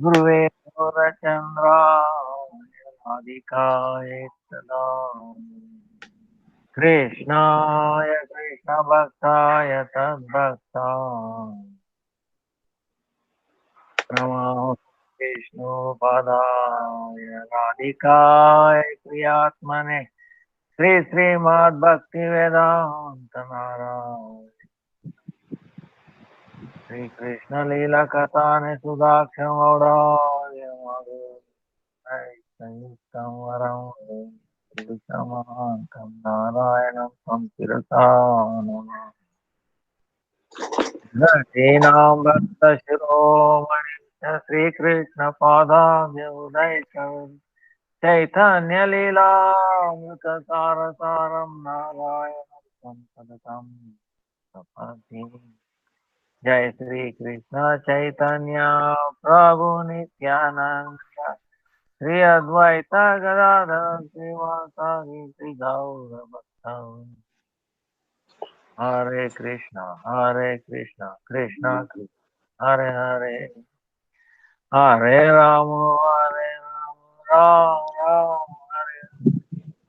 गुरुवे गौरचन्द्राय राधिकाय तदालये कृष्णाय कृष्णभक्ताय तद्भक्ताय नमो विष्णुपदाय राधिकाय प्रियात्मने श्री श्रीमद्भक्तिवेदान्त नारायण श्री कृष्ण लीला कथाने सुधाक्षमौढ़ाय संयुक्तं वरं पुरुषमान्तं नारायणं संकीर्ता नरसीनां भक्तशिरोमणि श्रीकृष्णपादाब्ज उदयकविं चैतन्यलीलामृतसारसारं नारायणं संसदतं सपदि जय श्री कृष्ण चैतन्य प्रभु नित्यानंद श्री अद्वैत गदाधर श्रीवासादि श्री गौर भक्तवृंद हरे कृष्णा कृष्णा कृष्ण हरे हरे हरे राम राम राम हरे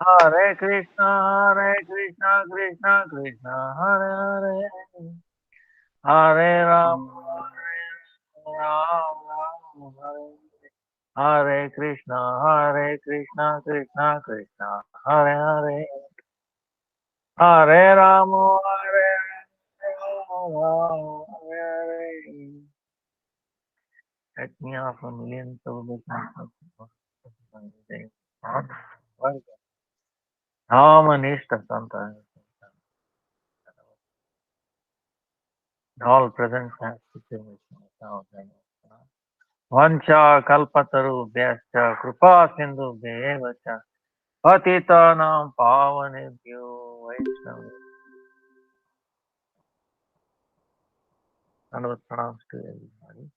हरे कृष्णा कृष्णा कृष्णा हरे हरे हरे राम राम राम हरे Krishna Krishna Krishna Hare Hare Hare Ram Hare Hare Set me off a million syllables Ramanishta Santa. All present has Vancha Kalpataru Vyascha Krupa Sindhu Devacha Patitanam Pavanebhyo Vaishnav. And was pronounced to everybody.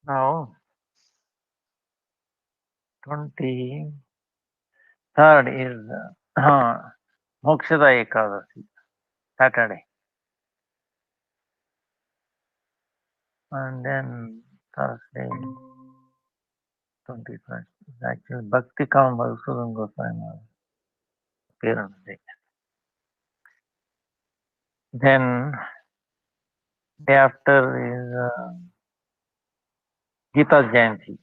Now, 23rd is Mokshada Ekadasi, Saturday. And then Thursday, 21st, is actually Bhakti Kam Madhusudan Goswami appearance day. Then, day after is Gita Jayanti.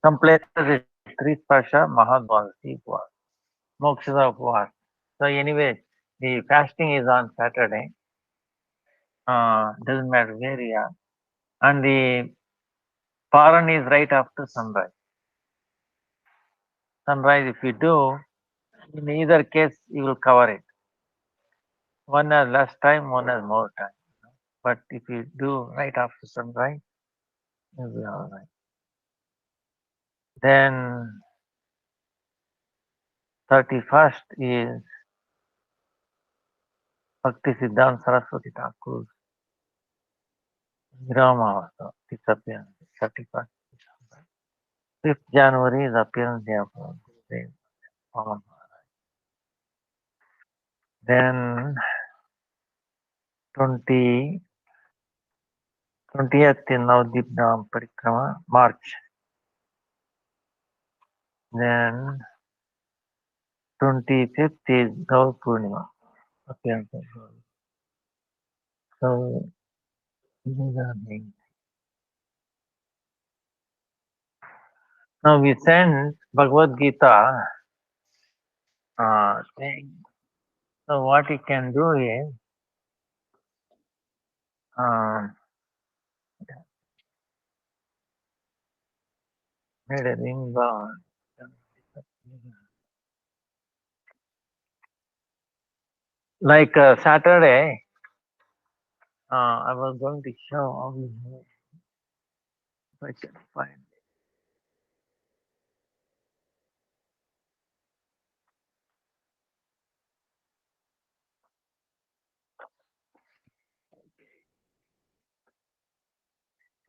Some places it's Trispasha Mahadvasi Upvas, Mokshada Upvas. So anyway, the fasting is on Saturday. Doesn't matter where you are. And the Paran is right after sunrise. Sunrise, if you do, in either case, you will cover it. One has less time, one has more time. But if you do right after sunrise, you'll be all right. Then 31st is Bhakti Siddhanta Saraswati Thakur's Viramavasa, disappearance, 31st December. 5th January is appearance day of Gurudev Pawan Maharaj. Then 20th is Navdeep Dham Parikrama, March. Then 25th is Gaur Purnima, appearance of Gaur. So these are names. Now we send Bhagavad Gita thing. So what you can do is made a ring bar. Like Saturday, I was going to show all these if I can find.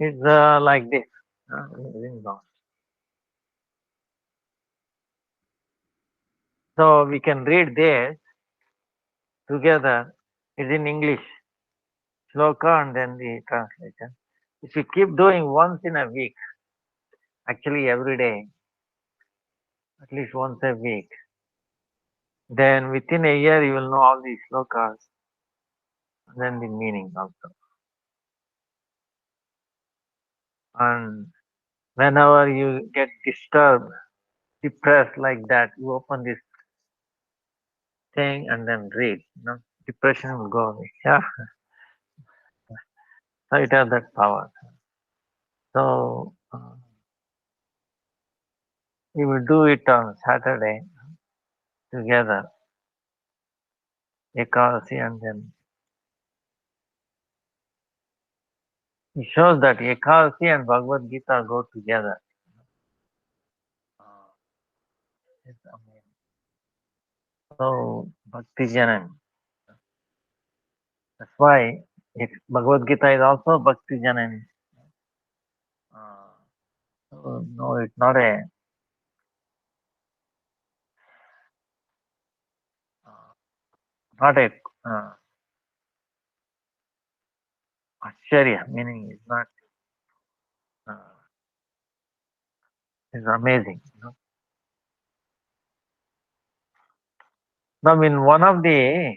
It's like this. Ring sound. So we can read this together. It's in English, sloka and then the translation. If you keep doing once in a week, actually every day, at least once a week, then within a year you will know all these slokas and then the meaning also. And whenever you get disturbed, depressed like that, you open this thing and then read. Depression will go away. Yeah, so it has that power. So we will do it on Saturday together, Ekadasi, and then it shows that Ekadasi and Bhagavad Gita go together. Uh, it's amazing. So Bhakti Janan. That's why Bhagavad Gita is also Bhakti Janan. Uh, so no, it's uh, not a uh, Acharya, meaning it's not. Uh, it's amazing. Now, in one of the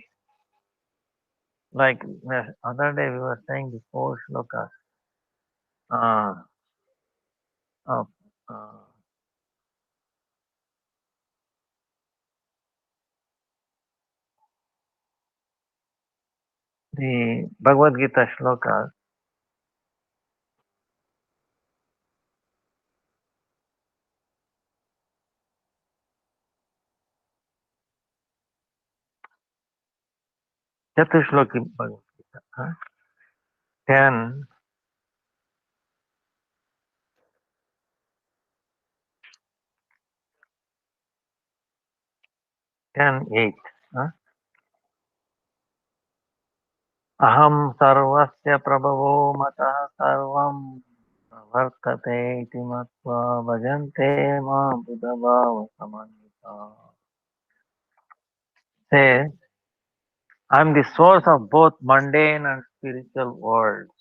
like the other day we were saying the four shlokas uh, of the Bhagavad Gita shlokas. Chatushloki Bhagavad Gita. 10, 10, 8. Huh? अहं सर्वस्य प्रभवो मतः सर्वं वर्तते इति मत्वा भजन्ते मां बुधभावसमन्विताः. Says, I am the source of both mundane and spiritual worlds.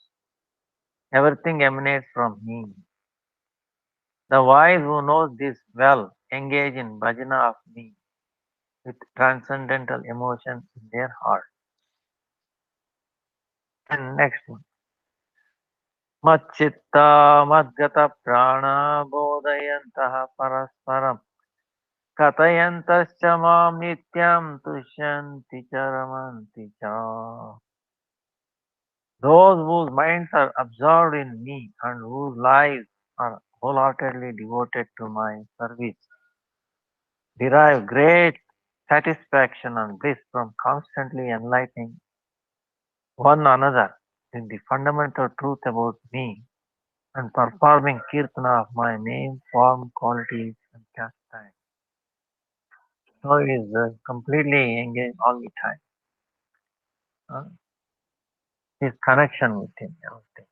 Everything emanates from me. The wise who knows this well engage in bhajana of me with transcendental emotions in their heart. And next one. मच्चित्ता मद्गतप्राणा बोधयन्तः परस्परं कथयन्तश्च मां नित्यं तुष्यन्ति च रमन्ति च. Those whose minds are absorbed in me and whose lives are wholeheartedly devoted to my service derive great satisfaction and bliss from constantly enlightening one another in the fundamental truth about me and performing kirtana of my name, form, qualities, and pastime. So he is completely engaged all the time. His connection with him. Everything.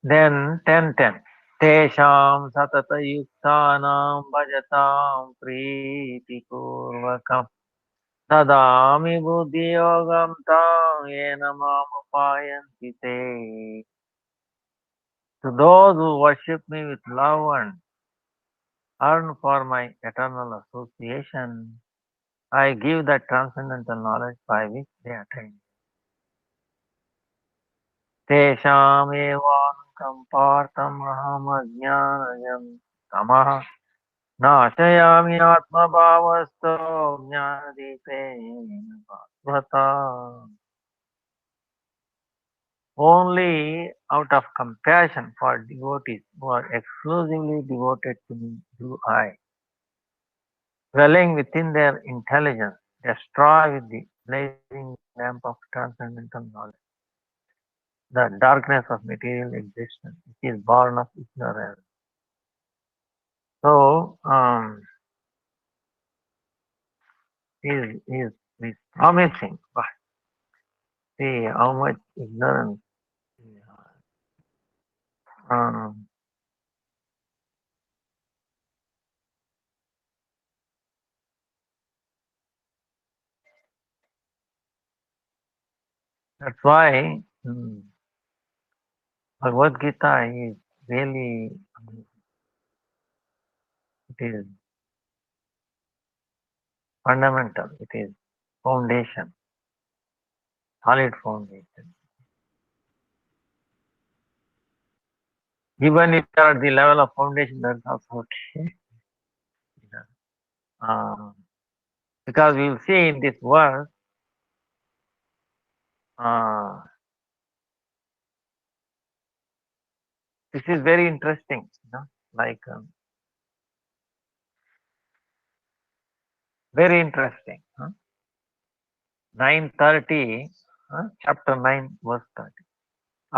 Then 10:10. तेषां सततयुक्तानां भजतां प्रीतिपूर्वकम् ददामि बुद्धियोगं तं येन मामुपायन्ति ते. To those who worship me with love and earn for my eternal association, I give that transcendental knowledge by which they attain. तेषामेवानुकं पार्थमहमज्ञानजं तमः नाशयामि आत्मभावस्तो ज्ञानदीपेन भास्वता. Only out of compassion for devotees who are exclusively devoted to me do I, dwelling within their intelligence, destroy with the blazing lamp of transcendental knowledge the darkness of material existence, which is born of ignorance. So, is promising, but see how much ignorance Um, that's why Bhagavad Gita is really, it is fundamental. It is foundation, solid foundation. Even if you are at the level of foundation, that's also okay. Yeah. Because we will see in this verse, uh, this is very interesting. Like very interesting. 9:30, chapter 9, verse 30.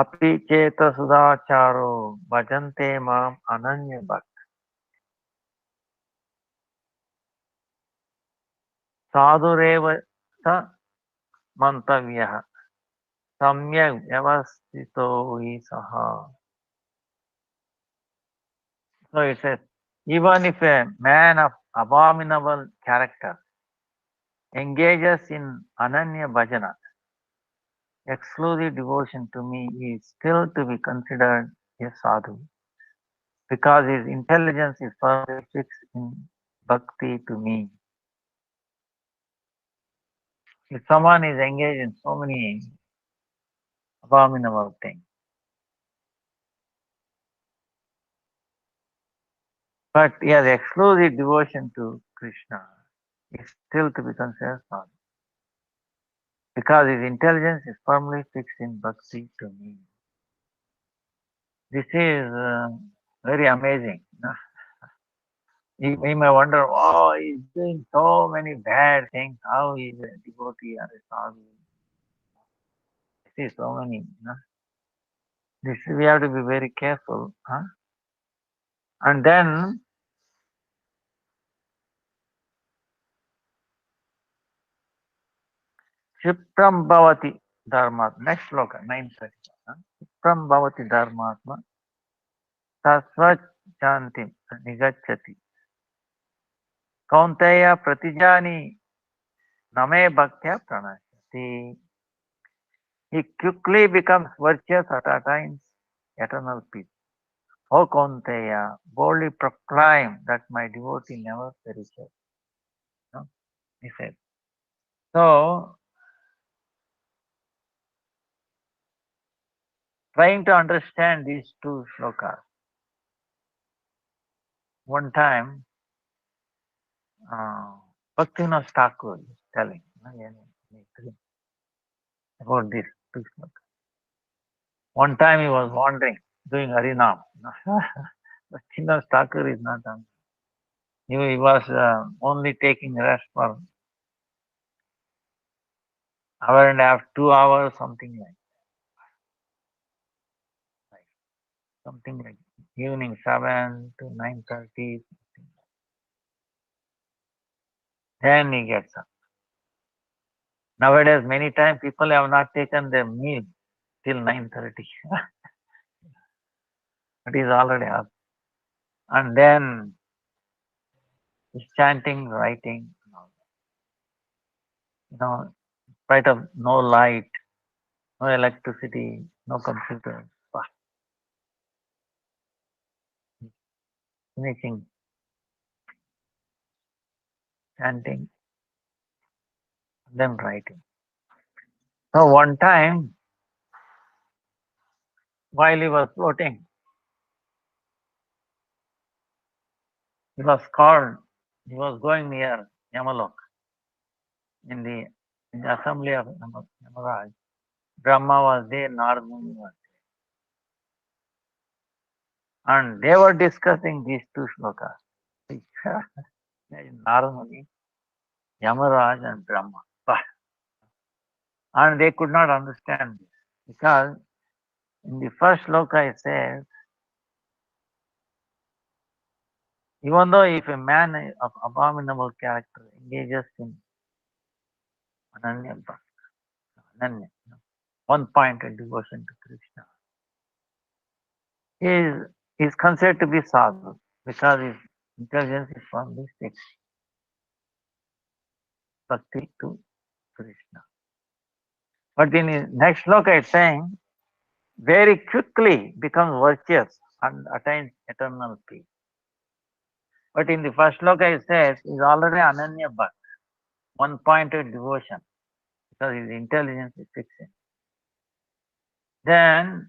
अपि चेत सुधाचारो भजन्ते माम अनन्य भक्त साधुरेव स मंतव्यः सम्यक व्यवस्थितो हि सः. So it says, even if a man of abominable character engages in ananya bhajana, exclusive devotion to me, he is still to be considered a sadhu because his intelligence is firmly fixed in bhakti to me. If someone is engaged in so many abominable things, but he has exclusive devotion to Krishna, is still to be considered sadhu because his intelligence is firmly fixed in bhakti to me. This is very amazing. You may wonder, oh, he's doing so many bad things. How is a devotee or a sadhu? See, so many. This we have to be very careful. And then Shipram Bhavati Dharma. Next sloka, 930. Shipram Bhavati Dharmatma Tasvat Chantim Nigachati. Kaunteya Pratijani Name Bhaktya Pranashati. He quickly becomes virtuous at attains eternal peace. O Kaunteya, boldly proclaim that my devotee never perishes. No? He said. So, trying to understand these two shlokas, one time, Bhaktivinoda Thakur is telling about this two shlokas. One time he was wandering, doing Harinam. Bhaktivinoda Thakur is not done. He was only taking rest for hour and a half, 2 hours, something like evening 7 to 9:30. Then he gets up. Nowadays, many times people have not taken their meal till 9:30. It is already up. And then he's chanting, writing, in spite of no light, no electricity, no computer. Finishing chanting, then writing. So one time, while he was floating, he was called, he was going near Yamalok in the assembly of Yamaraj. Brahma was there, Narada Muni was there. And they were discussing these two shlokas. Narada Muni, Yamaraj and Brahma. And they could not understand this because in the first shloka it says, even though if a man of abominable character engages in ananya, ananya, one pointed devotion to Krishna, is considered to be sadhu because his intelligence is from this text, bhakti to Krishna. But in the next sloka it's saying, very quickly becomes virtuous and attains eternal peace. But in the first sloka it says, is already ananya bhakt, one-pointed devotion, because his intelligence is fixed. Then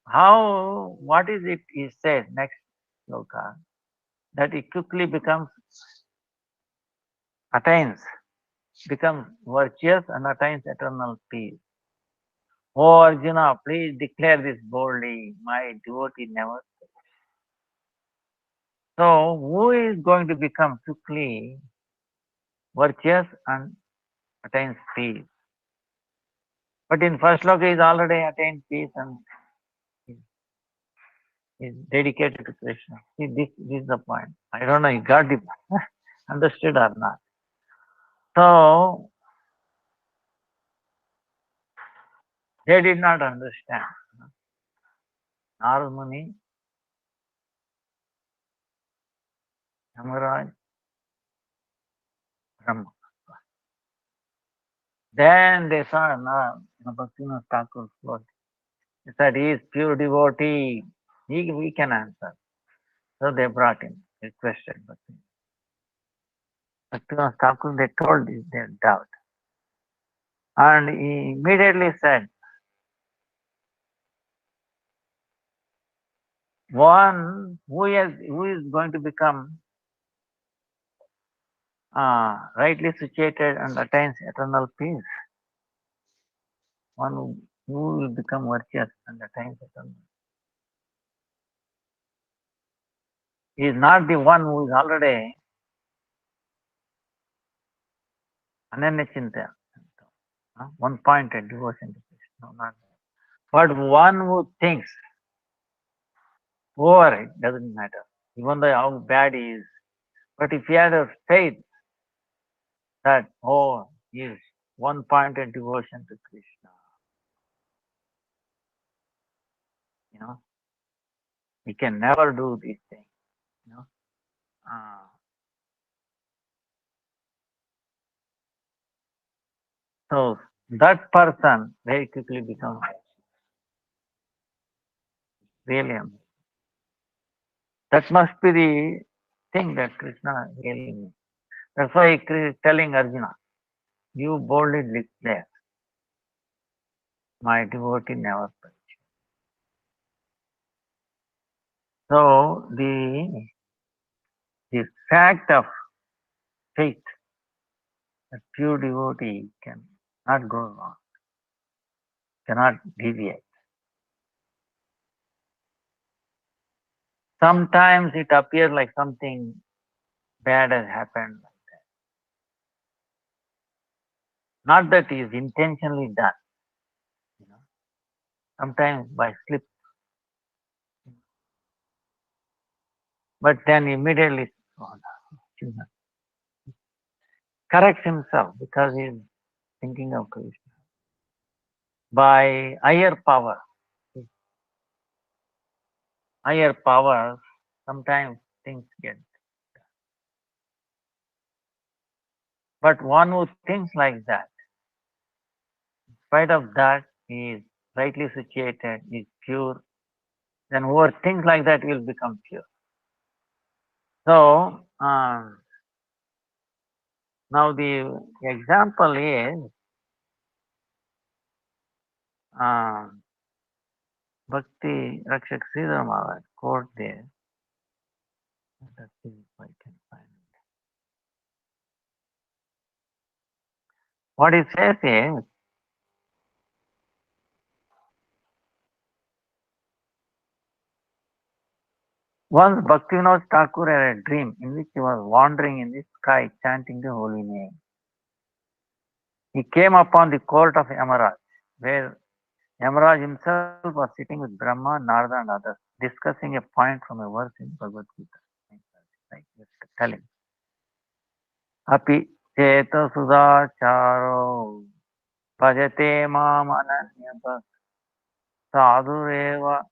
how, what is it he says next sloka? That it quickly becomes, attains, becomes virtuous and attains eternal peace. Oh Arjuna, please declare this boldly, my devotee never. So who is going to become quickly virtuous and attains peace? But in first sloka is already attained peace and is dedicated to Krishna. See, this is the point. I don't know you got it understood or not. So they did not understand. Narad Muni, Yamaraj, Brahma. Then they saw Bhaktivinoda Thakur float. He said, he is pure devotee. We can answer. So they brought him, requested Bhaktivinoda Thakur, they told their doubt. And he immediately said, one who is going to become rightly situated and attains eternal peace. One who will become virtuous and attains eternal. He is not the one who is already ananyachinta, one-pointed devotion to Krishna. No, not that. But one who thinks over it doesn't matter, even though how bad he is. But if he had a faith that, oh, he is one-pointed devotion to Krishna, you know, he can never do these things, you know. So that person very quickly becomes really amazing. That must be the thing that Krishna really means. That's why he is telling Arjuna, you boldly declare, my devotee never perish. So the fact of faith, a pure devotee can not go wrong, cannot deviate. Sometimes it appears like something bad has happened. Not that it is intentionally done, you know. Sometimes by slip, but then immediately corrects himself because he is thinking of Krishna. By higher powers, sometimes things get. But one who thinks like that, in spite of that, he is rightly situated, is pure, then whoever thinks like that will become pure. So, now the example is Bhakti Rakshak Sridhar Maharaj quote there. Let's see if I can find it. What he says is, once Bhaktivinoda Thakur had a dream in which he was wandering in the sky chanting the holy name. He came upon the court of Yamaraj, where Yamaraj himself was sitting with Brahma, Narada and others, discussing a point from a verse in Bhagavad Gita. Like just telling. Api cheta sudacharo bhajate mam ananya sadhureva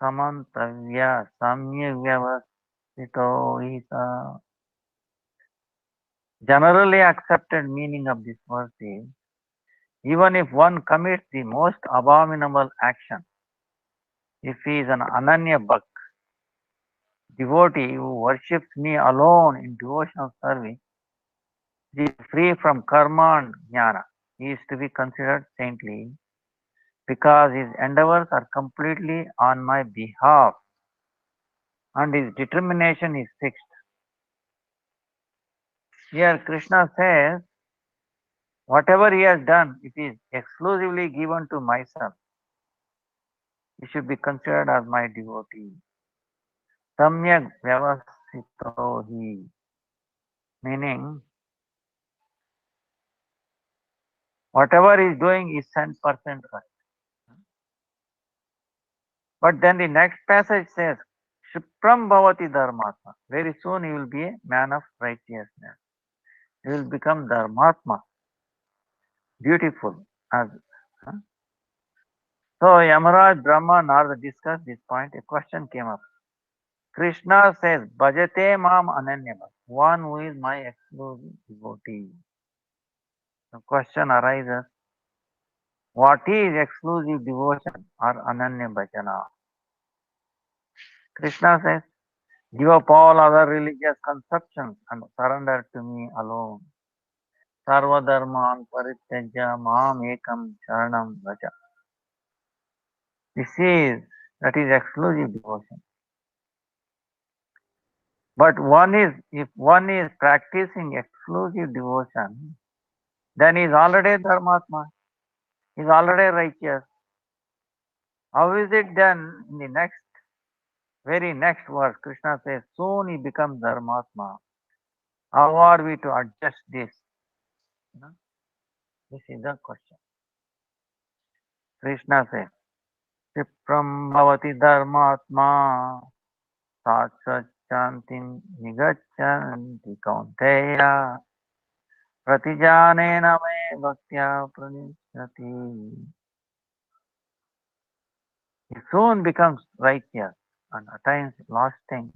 samantavya samyavyavasito isa. Generally accepted meaning of this verse is, even if one commits the most abominable action, if he is an Ananya Bhakt, devotee who worships me alone in devotional service, he is free from karma and jnana. He is to be considered saintly because his endeavors are completely on my behalf and his determination is fixed. Here Krishna says, whatever he has done, it is exclusively given to myself. He should be considered as my devotee. Samyak vyavasito hi, meaning whatever he is doing is 100% right. But then the next passage says, Shipram bhavati dharmatma. Very soon he will be a man of righteousness. He will become dharmatma, beautiful. As huh? So Yamaraj, Brahma, Narada discussed this point. A question came up. Krishna says, Bhajate mam ananyava, one who is my exclusive devotee. The question arises, what is exclusive devotion or ananya bhajana? Krishna says, give up all other religious conceptions and surrender to me alone. Sarvadharman parityaja mam ekam sharanam vraja. That is exclusive devotion. But if one is practicing exclusive devotion, then he is already dharmatma. He is already righteous. How is it then in the very next verse, Krishna says, soon he becomes dharmatma. How are we to adjust this? You know, this is the question. Krishna says, Shipram bhavati dharmatma satsachantim nigachanti kaunteya pratijane me bhaktya pranishyati. He soon becomes righteous and attains lasting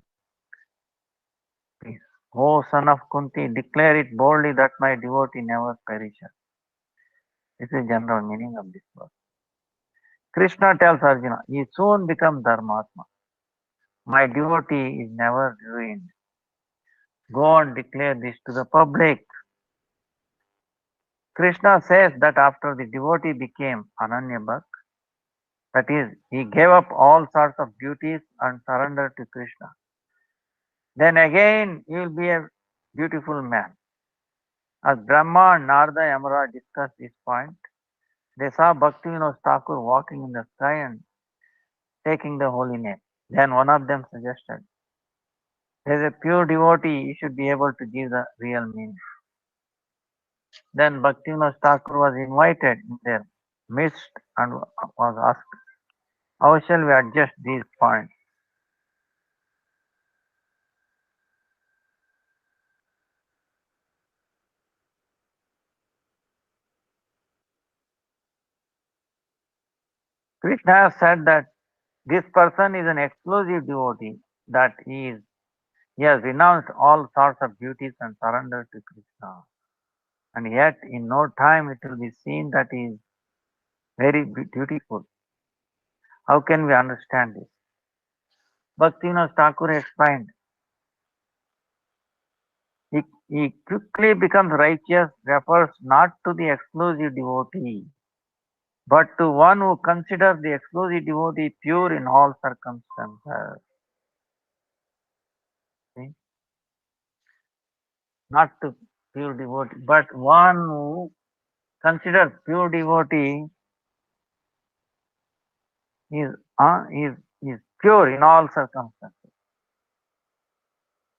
peace. O son of Kunti, declare it boldly that my devotee never perishes. This is general meaning of this verse. Krishna tells Arjuna, he soon becomes Dharmatma. My devotee is never ruined. Go and declare this to the public. Krishna says that after the devotee became Ananya Bhakt, that is, he gave up all sorts of duties and surrendered to Krishna. Then again he will be a beautiful man. As Brahma and Narada Yamara discussed this point, they saw Bhaktivinoda Thakur walking in the sky and taking the holy name. Then one of them suggested, there is a pure devotee, he should be able to give the real meaning. Then Bhaktivinoda Thakur was invited in their midst and was asked, how shall we adjust these points? Krishna has said that this person is an exclusive devotee, that he has renounced all sorts of duties and surrendered to Krishna. And yet, in no time, it will be seen that he is very beautiful. How can we understand this? Bhaktivinoda Thakur explained, he quickly becomes righteous refers not to the exclusive devotee, but to one who considers the exclusive devotee pure in all circumstances. See? Not to pure devotee, but one who considers pure devotee is, is pure in all circumstances,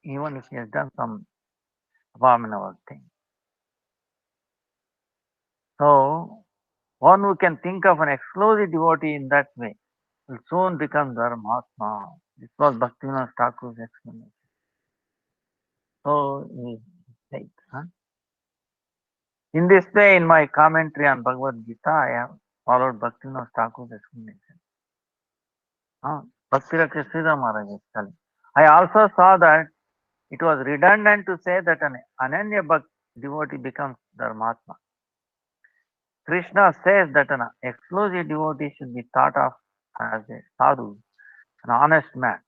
even if he has done some abominable thing. So, one who can think of an exclusive devotee in that way will soon become Dharmatma. This was Bhaktivinoda Thakur's explanation. So, he said, huh? In this way, in my commentary on Bhagavad Gita, I have followed Bhaktivinoda Thakur's explanation. Bhakti Rakshit Sridhar Maharaj is telling. I also saw that it was redundant to say that an Ananya Bhakt devotee becomes Dharmatma. Krishna says that an exclusive devotee should be thought of as a sadhu, an honest man.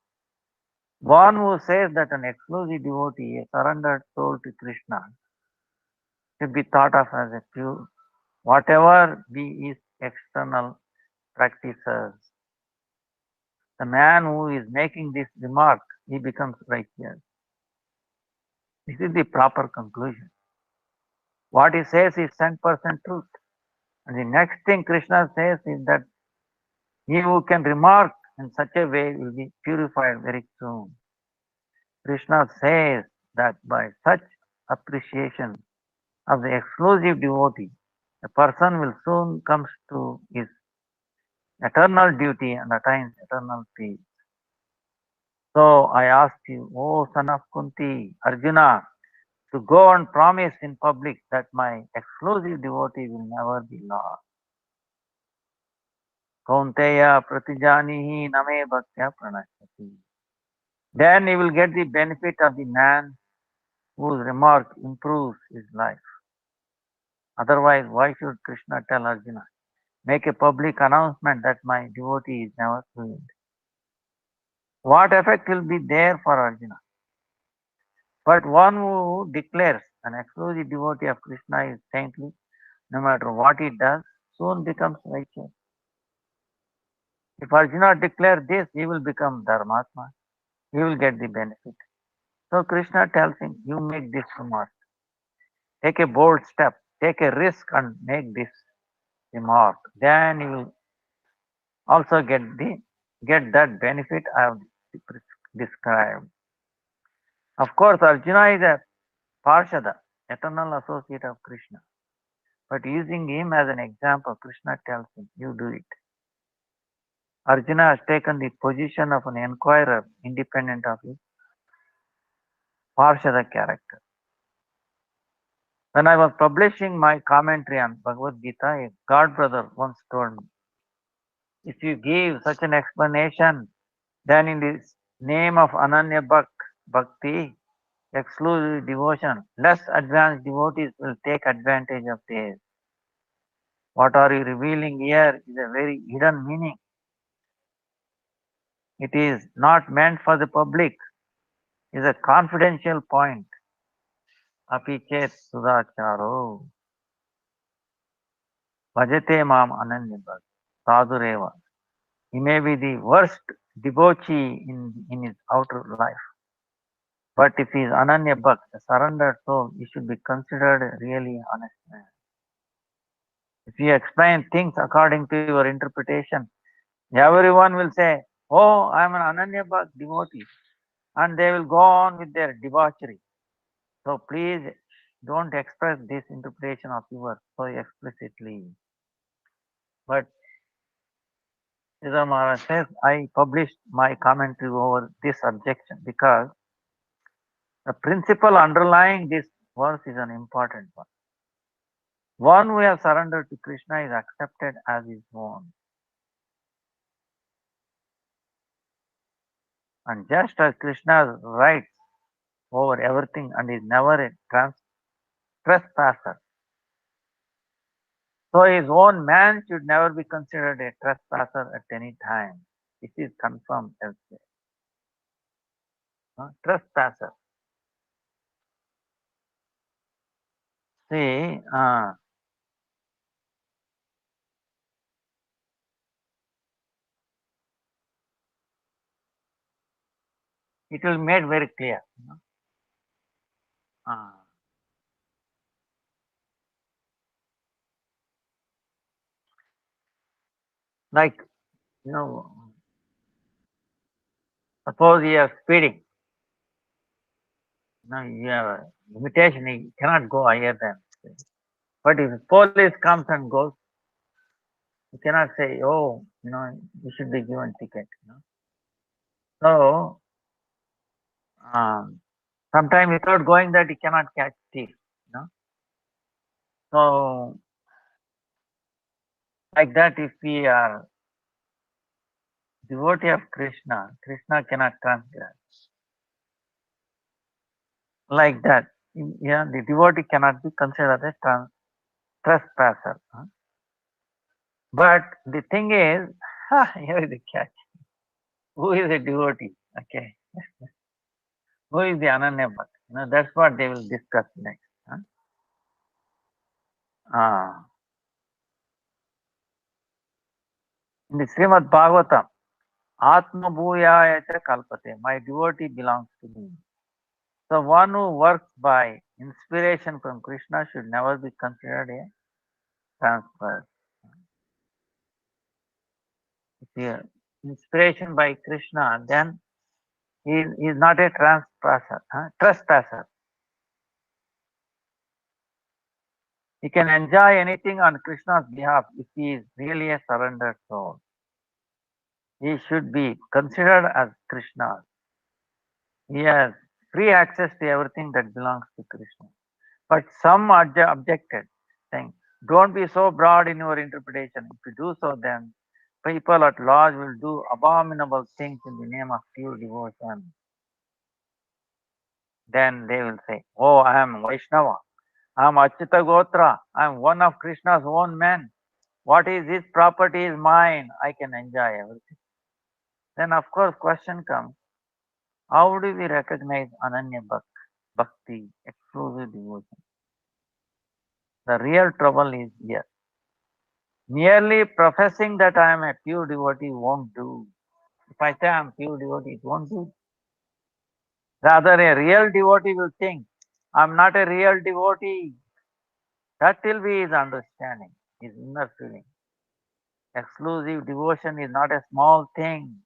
One who says that an exclusive devotee, a surrendered soul to Krishna, should be thought of as a pure, whatever be his external practices. The man who is making this remark, he becomes righteous. This is the proper conclusion. What he says is 10% truth. And the next thing Krishna says is that he who can remark in such a way will be purified very soon. Krishna says that by such appreciation of the exclusive devotee, a person will soon come to his eternal duty and attains eternal peace. So I ask you, O son of Kunti, Arjuna, to go and promise in public that my exclusive devotee will never be lost. Kaunteya pratijanihi name bhaktya pranashyati. Then he will get the benefit of the man whose remark improves his life. Otherwise, why should Krishna tell Arjuna? Make a public announcement that my devotee is never ruined. What effect will be there for Arjuna? But one who declares an exclusive devotee of Krishna is saintly, no matter what he does, soon becomes righteous. If Arjuna declares this, he will become Dharmatma. He will get the benefit. So Krishna tells him, you make this remark. Take a bold step, take a risk and make this remark. Then you will also get that benefit I have described. Of course, Arjuna is a Parshada, eternal associate of Krishna. But using him as an example, Krishna tells him, you do it. Arjuna has taken the position of an inquirer independent of his Parshada character. When I was publishing my commentary on Bhagavad Gita, a god brother once told me, if you give such an explanation, then in the name of Ananya Bhakti, exclusive devotion, less advanced devotees will take advantage of this. What are you revealing here is a very hidden meaning. It is not meant for the public. It is a confidential point. Apichet Sudacharo. Bhajate Mam Ananyabhak. Sadhureva. He may be the worst debauchee in his outer life. But if he is Ananya Bhakt, a surrendered soul, he should be considered a really honest man. If you explain things according to your interpretation, everyone will say, oh, I am an Ananya Bhakt devotee. And they will go on with their debauchery. So please don't express this interpretation of yours so explicitly. But Sridhar Maharaj says, I published my commentary over this objection because the principle underlying this verse is an important one. One who has surrendered to Krishna is accepted as his own. And just as Krishna rights over everything and is never a trespasser, so his own man should never be considered a trespasser at any time. This is confirmed elsewhere. Trespasser. See, it will be made very clear. Uh, like, you know, suppose you are speeding. You have a limitation, you cannot go higher than. But if police comes and goes, you cannot say, oh, you should be given ticket. So, um, sometimes without going that, you cannot catch thief. So, like that, if we are devotee of Krishna, Krishna cannot transgress. Like that. Yeah, the devotee cannot be considered as trespasser. Huh? But the thing is, here is the catch. Who is a devotee? Okay. Who is the Ananya Bhakt? That's what they will discuss next. Huh? In the Srimad Bhagavatam, Atma Bhuyaya cha kalpate. My devotee belongs to me. So one who works by inspiration from Krishna should never be considered a transfer. If you inspiration by Krishna, then he is not a trespasser. He can enjoy anything on Krishna's behalf if he is really a surrendered soul. He should be considered as Krishna. He has free access to everything that belongs to Krishna. But some objected, saying, don't be so broad in your interpretation. If you do so, then people at large will do abominable things in the name of pure devotion. Then they will say, oh, I am Vaishnava. I am Achyuta Gotra. I am one of Krishna's own men. What is his property is mine. I can enjoy everything. Then, of course, question comes, how do we recognize Ananya Bhakti, exclusive devotion? The real trouble is here. Merely professing that I am a pure devotee won't do. If I say I am pure devotee, it won't do. Rather, a real devotee will think, I am not a real devotee. That will be his understanding, his inner feeling. Exclusive devotion is not a small thing.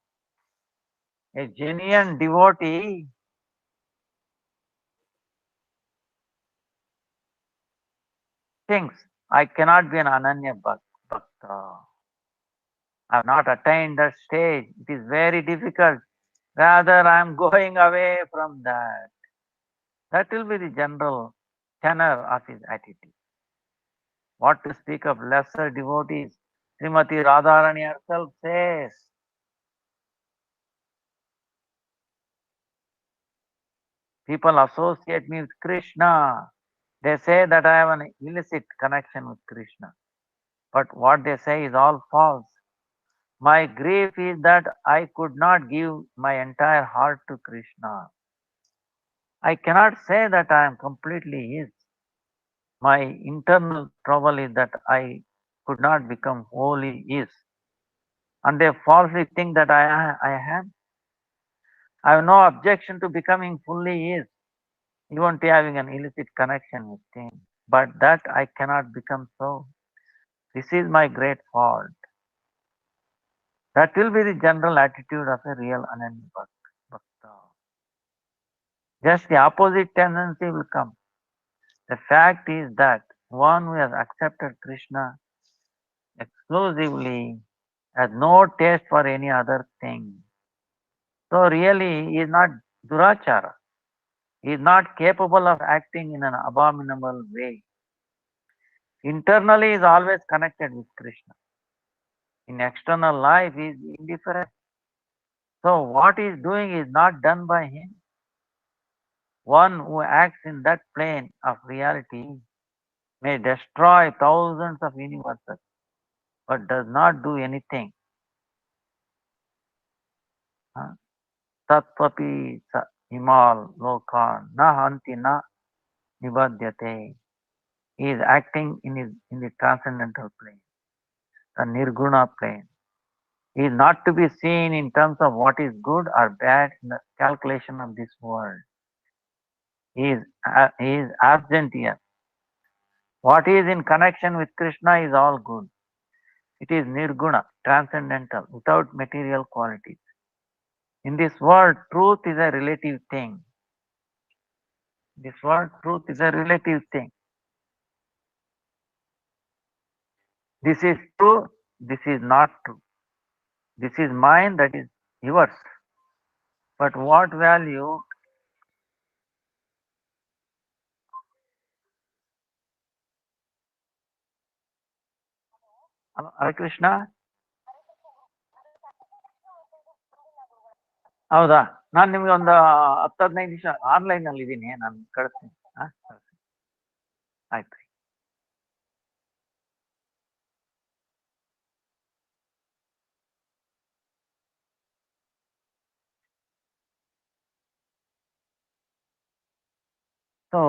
A genuine devotee thinks, I cannot be an Ananya Bhakta. I have not attained that stage. It is very difficult. Rather, I am going away from that. That will be the general tenor of his attitude. What to speak of lesser devotees? Srimati Radharani herself says, people associate me with Krishna. They say that I have an illicit connection with Krishna. But what they say is all false. My grief is that I could not give my entire heart to Krishna. I cannot say that I am completely his. My internal trouble is that I could not become wholly his. And they falsely think that I am. I have no objection to becoming fully his, even to having an illicit connection with him. But that I cannot become so. This is my great fault. That will be the general attitude of a real Ananya Bhakta. Just the opposite tendency will come. The fact is that one who has accepted Krishna exclusively has no taste for any other thing. So really he is not durachara. He is not capable of acting in an abominable way. Internally he is always connected with Krishna. In external life he is indifferent. So what he is doing is not done by him. One who acts in that plane of reality may destroy thousands of universes, but does not do anything. Tatvapi imal lokan na hanti na nibadyate. He is acting in the transcendental plane, the nirguna plane. He is not to be seen in terms of what is good or bad in the calculation of this world. He is absent here. What is in connection with Krishna is all good. It is nirguna, transcendental, without material qualities. In this world, truth is a relative thing. This world, truth is a relative thing. This is true, this is not true. This is mine, that is yours. But what value, Hare Krishna? ಹೌದಾ? ನಾನು ನಿಮ್ಗೆ ಒಂದು 10-15 ನಿಮಿಷ online ಅಲ್ಲಿ ಇದ್ದೀನಿ, ನಾನು ಕಳಿಸ್ತೀನಿ. ಆಯ್ತು. So,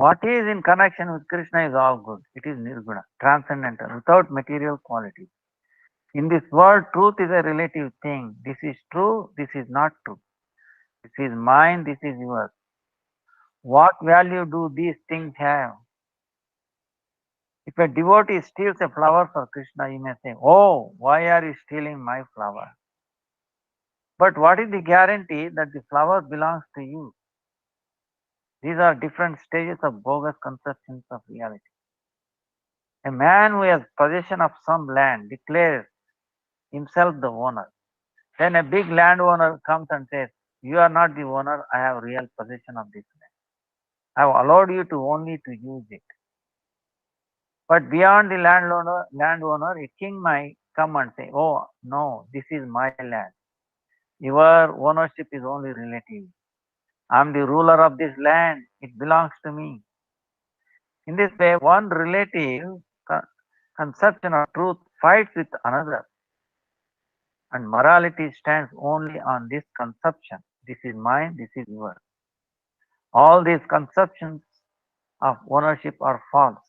what is in connection with Krishna is all good. It is nirguna, transcendental, without material quality. In this world, truth is a relative thing. This is true, this is not true. This is mine, this is yours. What value do these things have? If a devotee steals a flower for Krishna, he may say, "Oh, why are you stealing my flower?" But what is the guarantee that the flower belongs to you? These are different stages of bogus conceptions of reality. A man who has possession of some land declares himself the owner. Then a big landowner comes and says, "You are not the owner, I have real possession of this land. I have allowed you to only to use it." But beyond the landowner, a king might come and say, "Oh no, this is my land. Your ownership is only relative. I am the ruler of this land. It belongs to me." In this way, one relative conception of truth fights with another, and morality stands only on this conception. This is mine, this is yours. All these conceptions of ownership are false.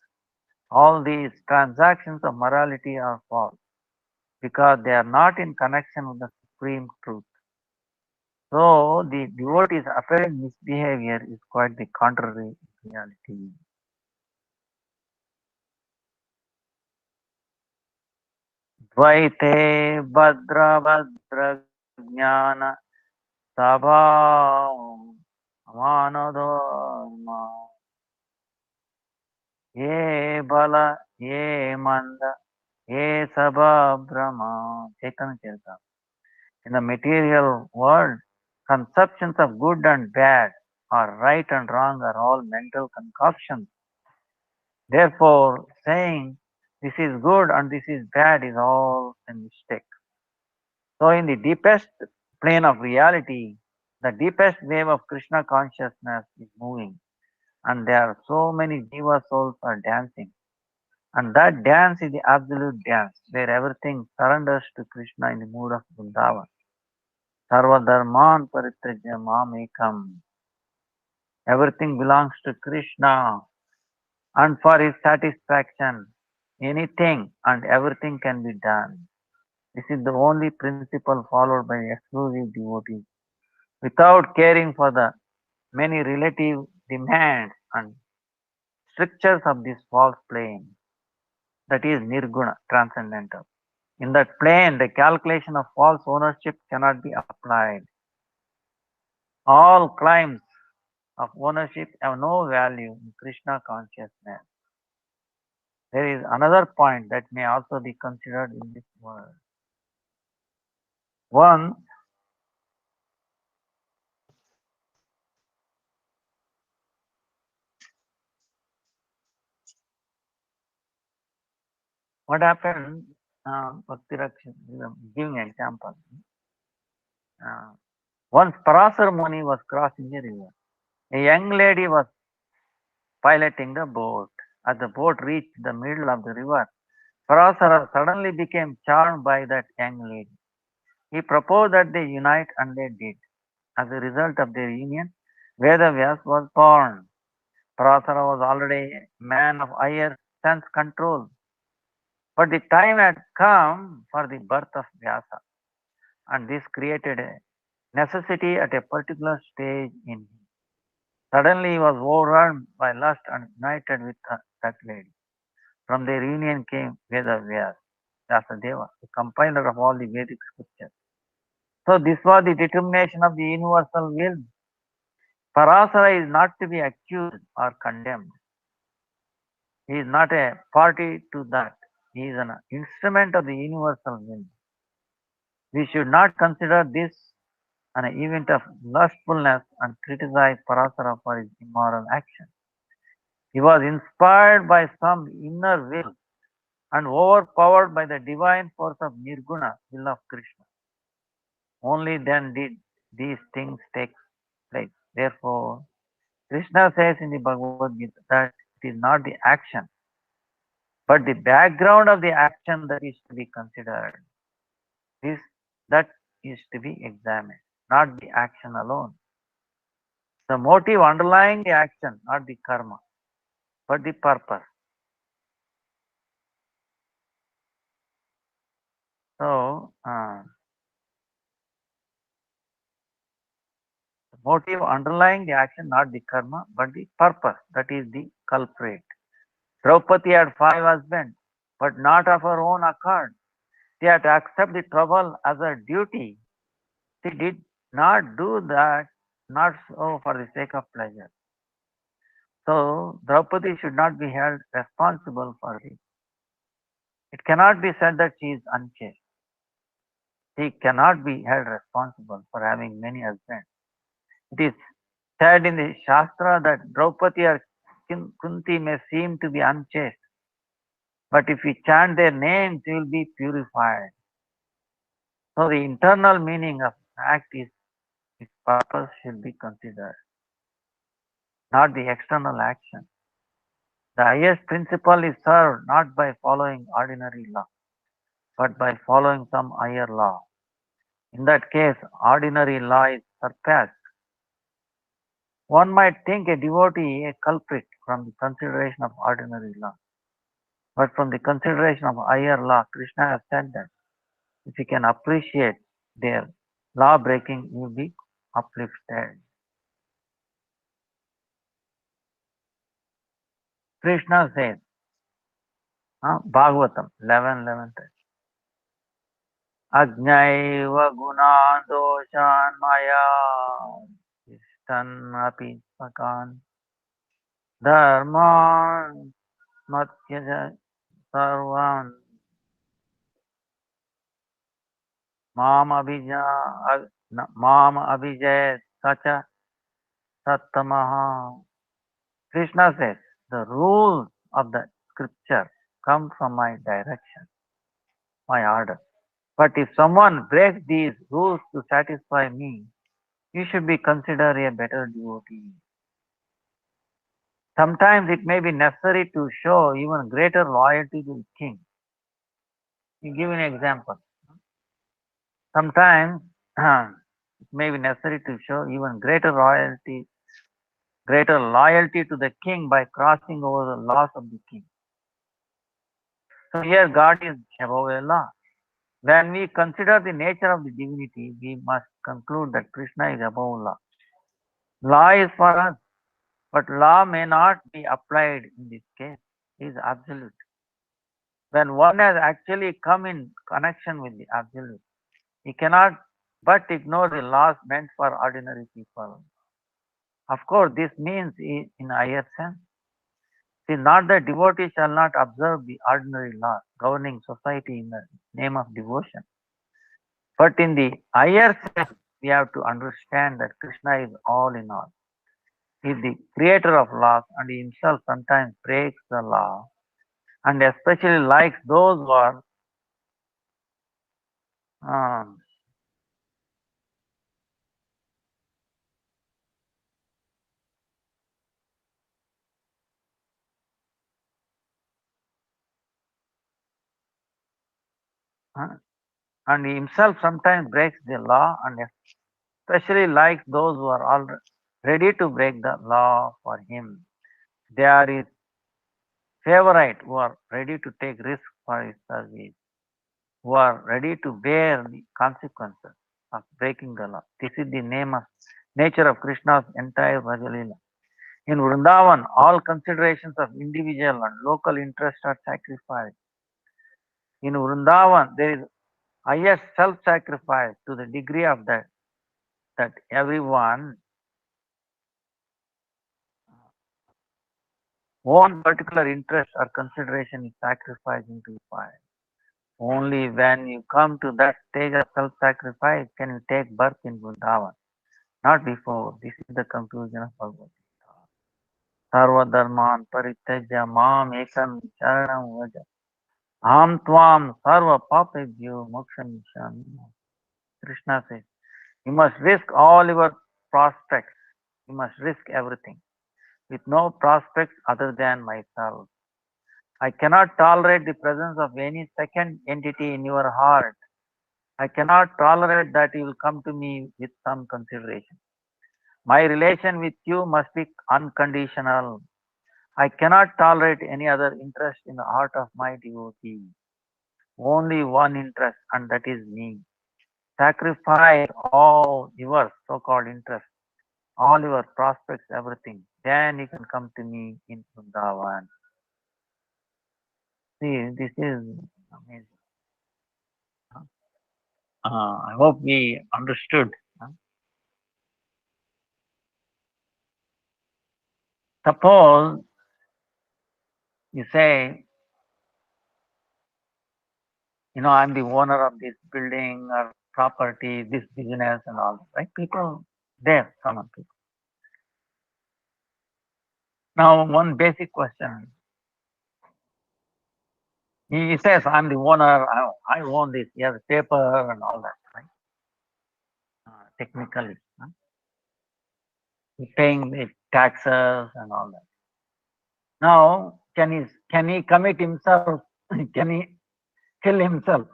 All these transactions of morality are false because they are not in connection with the supreme truth. So the devotee's apparent misbehavior is quite the contrary in reality. Dvaite Bhadra Bhadra Jnana Sabha Manodharma Ye Bala Ye Manda Ye Sabha Brahma Chaitanya Charitamrita. In the material world, conceptions of good and bad or right and wrong are all mental concoctions. Therefore, saying this is good and this is bad is all a mistake. So, in the deepest plane of reality, the deepest wave of Krishna consciousness is moving, and there are so many jiva souls are dancing. And that dance is the absolute dance, where everything surrenders to Krishna in the mood of Vrindavan. Sarva dharman parityajya mamekam. Everything belongs to Krishna, and for his satisfaction, anything and everything can be done. This is the only principle followed by exclusive devotees without caring for the many relative demands and strictures of this false plane, that is nirguna, transcendental. In that plane, the calculation of false ownership cannot be applied. All claims of ownership have no value in Krishna consciousness. There is another point that may also be considered in this world. One, what happened, Bhakti Raksha, giving an example. Uh, Once Parasar Muni was crossing a river. A young lady was piloting the boat. As the boat reached the middle of the river, Parasara suddenly became charmed by that young lady. He proposed that they unite, and they did. As a result of their union, Vedavyas was born. Parasara was already a man of higher sense control, but the time had come for the birth of Vyasa, and this created a necessity at a particular stage in him. Suddenly he was overwhelmed by lust and united with that lady. From their union came Vedavyas, Vyasadeva, the compiler of all the Vedic scriptures. So this was the determination of the universal will. Parasara is not to be accused or condemned. He is not a party to that. He is an instrument of the universal will. We should not consider this an event of lustfulness and criticize Parasara for his immoral action. He was inspired by some inner will and overpowered by the divine force of Nirguna, will of Krishna. Only then did these things take place. Therefore, Krishna says in the Bhagavad Gita that it is not the action, but the background of the action that is to be considered. This that is to be examined, not the action alone. The motive underlying the action, not the karma, but the purpose. So, the motive underlying the action, not the karma, but the purpose, that is the culprit. Draupadi had 5 husbands, but not of her own accord. She had to accept the trouble as her duty. She did not do that, not so for the sake of pleasure. So, Draupadi should not be held responsible for it. It cannot be said that she is unchaste. She cannot be held responsible for having many husbands. It is said in the Shastra that Draupadi or Kunti may seem to be unchaste, but if we chant their names, you will be purified. So the internal meaning of act is its purpose should be considered, not the external action. The highest principle is served not by following ordinary law, but by following some higher law. In that case, ordinary law is surpassed. One might think a devotee a culprit from the consideration of ordinary law, but from the consideration of higher law, Krishna has said that if you can appreciate their law breaking, you will be uplifted. Krishna says, Bhagavatam 11:11. Ajnaiva guna doshan maya ishtan api sakan dharman matyaja sarvan mam abhija mam abhijay sacha sattamaha. Krishna says, the rules of the scripture come from my direction, my order. But if someone breaks these rules to satisfy me, you should be considered a better devotee. Sometimes it may be necessary to show even greater loyalty to the king. You give an example. Sometimes it may be necessary to show even greater loyalty to the king by crossing over the laws of the king. So here God is above a law. When we consider the nature of the divinity, we must conclude that Krishna is above law. Law is for us, but law may not be applied in this case. It is absolute. When one has actually come in connection with the absolute, he cannot but ignore the laws meant for ordinary people. Of course, this means in higher sense. See, not that devotees shall not observe the ordinary laws governing society in the name of devotion. But in the higher sense, we have to understand that Krishna is all in all. He is the creator of laws and he himself sometimes breaks the law and especially likes those who are um, uh, and he himself sometimes breaks the law and especially likes those who are all ready to break the law for him. They are his favorite who are ready to take risks for his service, who are ready to bear the consequences of breaking the law. This is the name of nature of Krishna's entire Rajalila. In Vrindavan, all considerations of individual and local interest are sacrificed. In Vrindavan, there is highest self-sacrifice to the degree of that everyone own particular interest or consideration is sacrificed into the fire. Only when you come to that stage of self-sacrifice can you take birth in Vrindavan, not before. This is the conclusion of Bhagavad Gita. Sarva dharman parityajya mam ekam sharanam vaja. Aham tvam sarva papebhyo mokshamishyami. Krishna says, you must risk all your prospects. You must risk everything with no prospects other than myself. I cannot tolerate the presence of any second entity in your heart. I cannot tolerate that you will come to me with some consideration. My relation with you must be unconditional. I cannot tolerate any other interest in the heart of my devotee. Only one interest, and that is me. Sacrifice all your so-called interests, all your prospects, everything. Then you can come to me in Vrindavan. See, this is amazing. I hope we understood. Suppose you say, I'm the owner of this building or property, this business and all, right? People there, common people. Now, one basic question. He says, I'm the owner, I own this, he has paper and all that, right? Technically, he's paying the taxes and all that. Now, can he commit himself? Can he kill himself?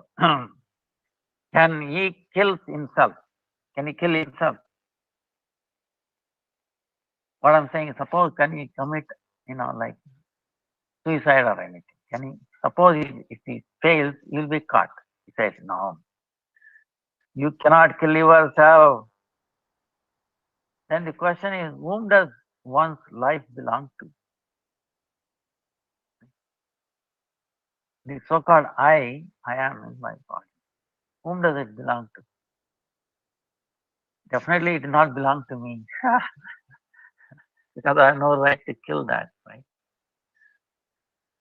Can he kill himself? Can he kill himself? What I'm saying is, suppose can he commit, like suicide or anything? Can he? Suppose if he fails, he'll be caught. He says, no, you cannot kill yourself. Then the question is, whom does one's life belong to? The so-called I am in my body. Whom does it belong to? Definitely, it does not belong to me because I have no right to kill that, right?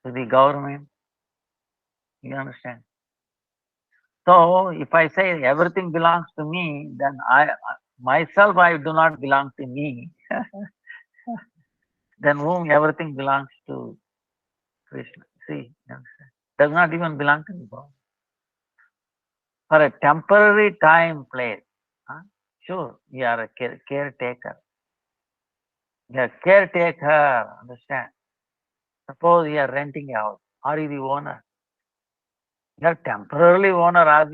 To the government, you understand? So if I say everything belongs to me, then myself I do not belong to me. Then whom everything belongs to Krishna. See, you understand? Does not even belong to the body. For a temporary time place, sure, you are a caretaker. You are caretaker, understand? Suppose you are renting a house. Are you the owner? You are temporarily owner. As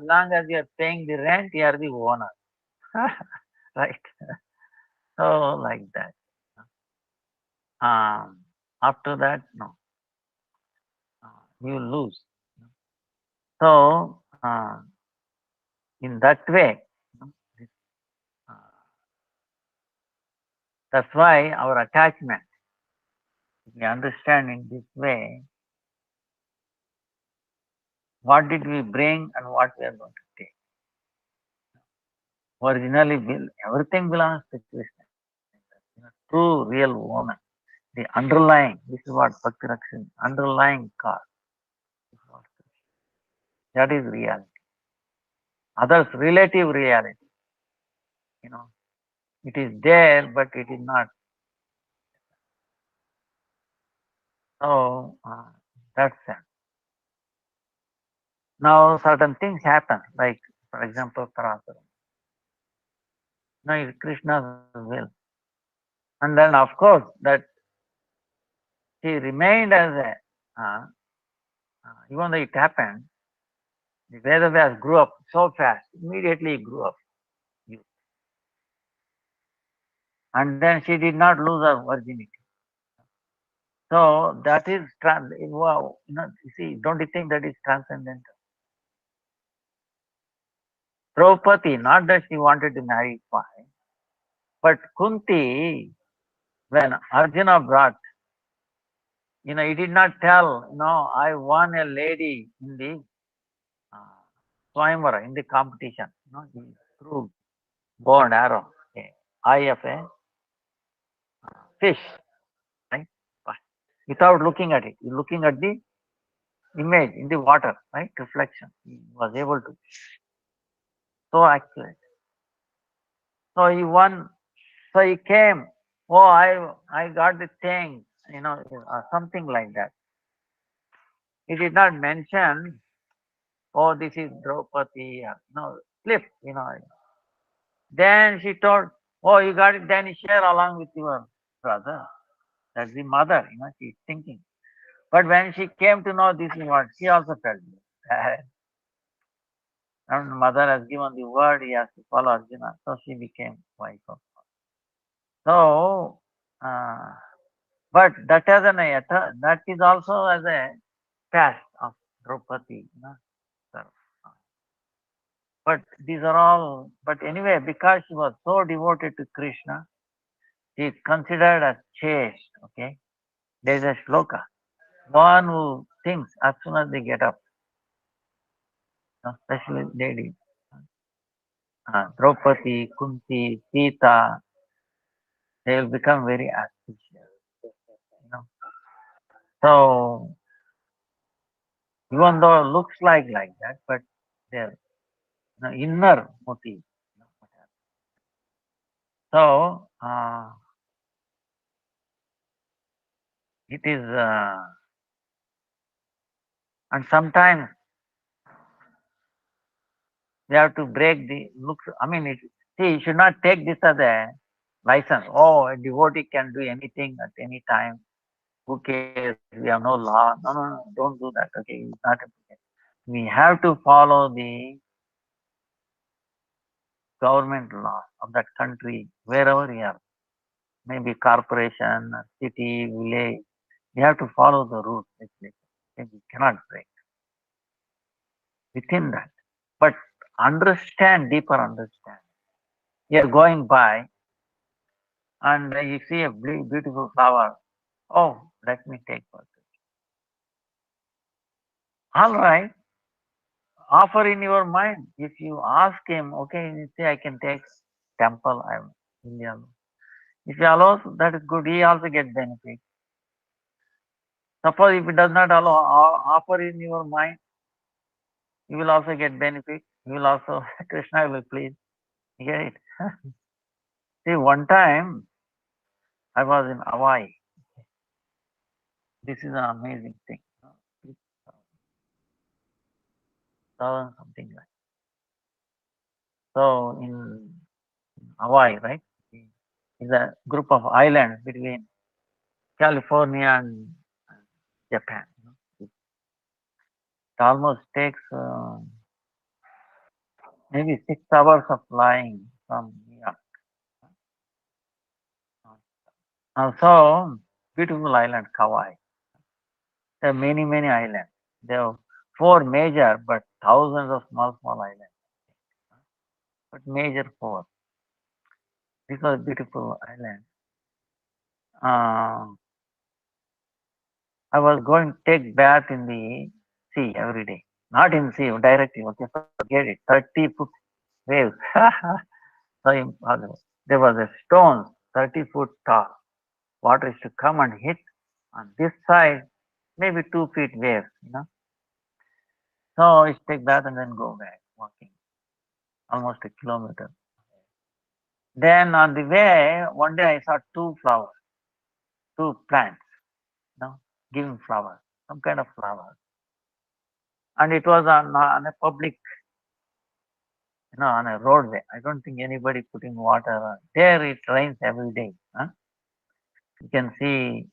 long as you are paying the rent, you are the owner. Right? So like that. After that, no. You lose. So in that way, uh, that's why our attachment, if we understand in this way, what did we bring and what we are going to take. Originally, everything belongs to Krishna. True, real woman. The underlying, this is what Bhakti Rakshani, underlying cause. That is reality. Others, relative reality. You know, it is there, but it is not. So that's it. Now, certain things happen, like, for example, Parasara. Now, it's Krishna's will. And then, of course, that he remained as a, even though it happened, the Vedavyas grew up so fast, immediately he grew up. And then she did not lose her virginity. So that is, wow, you see, don't you think that is transcendental? Draupadi, not that she wanted to marry fine, but Kunti, when Arjuna brought, he did not tell, I won a lady in the uh, Swayamvara, in the competition. He threw bow and arrow, eye of a fish, right? Without looking at it, looking at the image in the water, right? Reflection. He was able to. So accurate. So he won. So he came. Oh, I got the thing, something like that. He did not mention, oh, this is Draupadi. No, flip, Then she told, oh, you got it, then you share along with your brother. That's the mother, she's thinking. But when she came to know this is what, she also felt bad. And mother has given the word, he has to follow Arjuna. So she became wife of. So, uh, but that as that is also as a past of Draupadi. So, but these are all, but anyway, because she was so devoted to Krishna, she is considered as chaste. Okay, there is a shloka. One who thinks as soon as they get up, especially ladies, Draupadi, Kunti, Sita, they will become very auspicious. You know. So even though it looks like that, but their inner motive. So it is, and sometimes we have to break the looks. I mean, see, you should not take this as a license. Oh, a devotee can do anything at any time. Who cares? We have no law. No, don't do that. Okay, it's not important. We have to follow the government law of that country, wherever we are. Maybe corporation, city, village. We have to follow the rules. We cannot break within that. But understand, deeper understand. You're going by and you see a beautiful flower. Oh, let me take one. All right. Offer in your mind. If you ask him, okay, you say I can take temple, I'm Indian. If he allows, that is good. He also gets benefit. Suppose if he does not allow, offer in your mind, you will also get benefit. You will also, Krishna will please. You get it? See, one time I was in Hawaii. This is an amazing thing. 2000 something like. So in Hawaii, right? Is a group of islands between California and Japan. It almost takes maybe 6 hours of flying from New York. So beautiful island, Kauai. There are many islands. There are four major, but thousands of small islands. But major four. This was beautiful island. Uh, I was going to take bath in the sea every day. Not in sea, directly. Okay, forget it. 30-foot waves. So impossible. There was a stone 30 foot tall. Water is to come and hit on this side, maybe 2 feet waves. So I take bath and then go back walking almost a kilometer. Then on the way, one day I saw two flowers, two plants, you know, giving flowers, some kind of flowers. And it was on a public, on a roadway. I don't think anybody putting water on. There it rains every day. Huh? You can see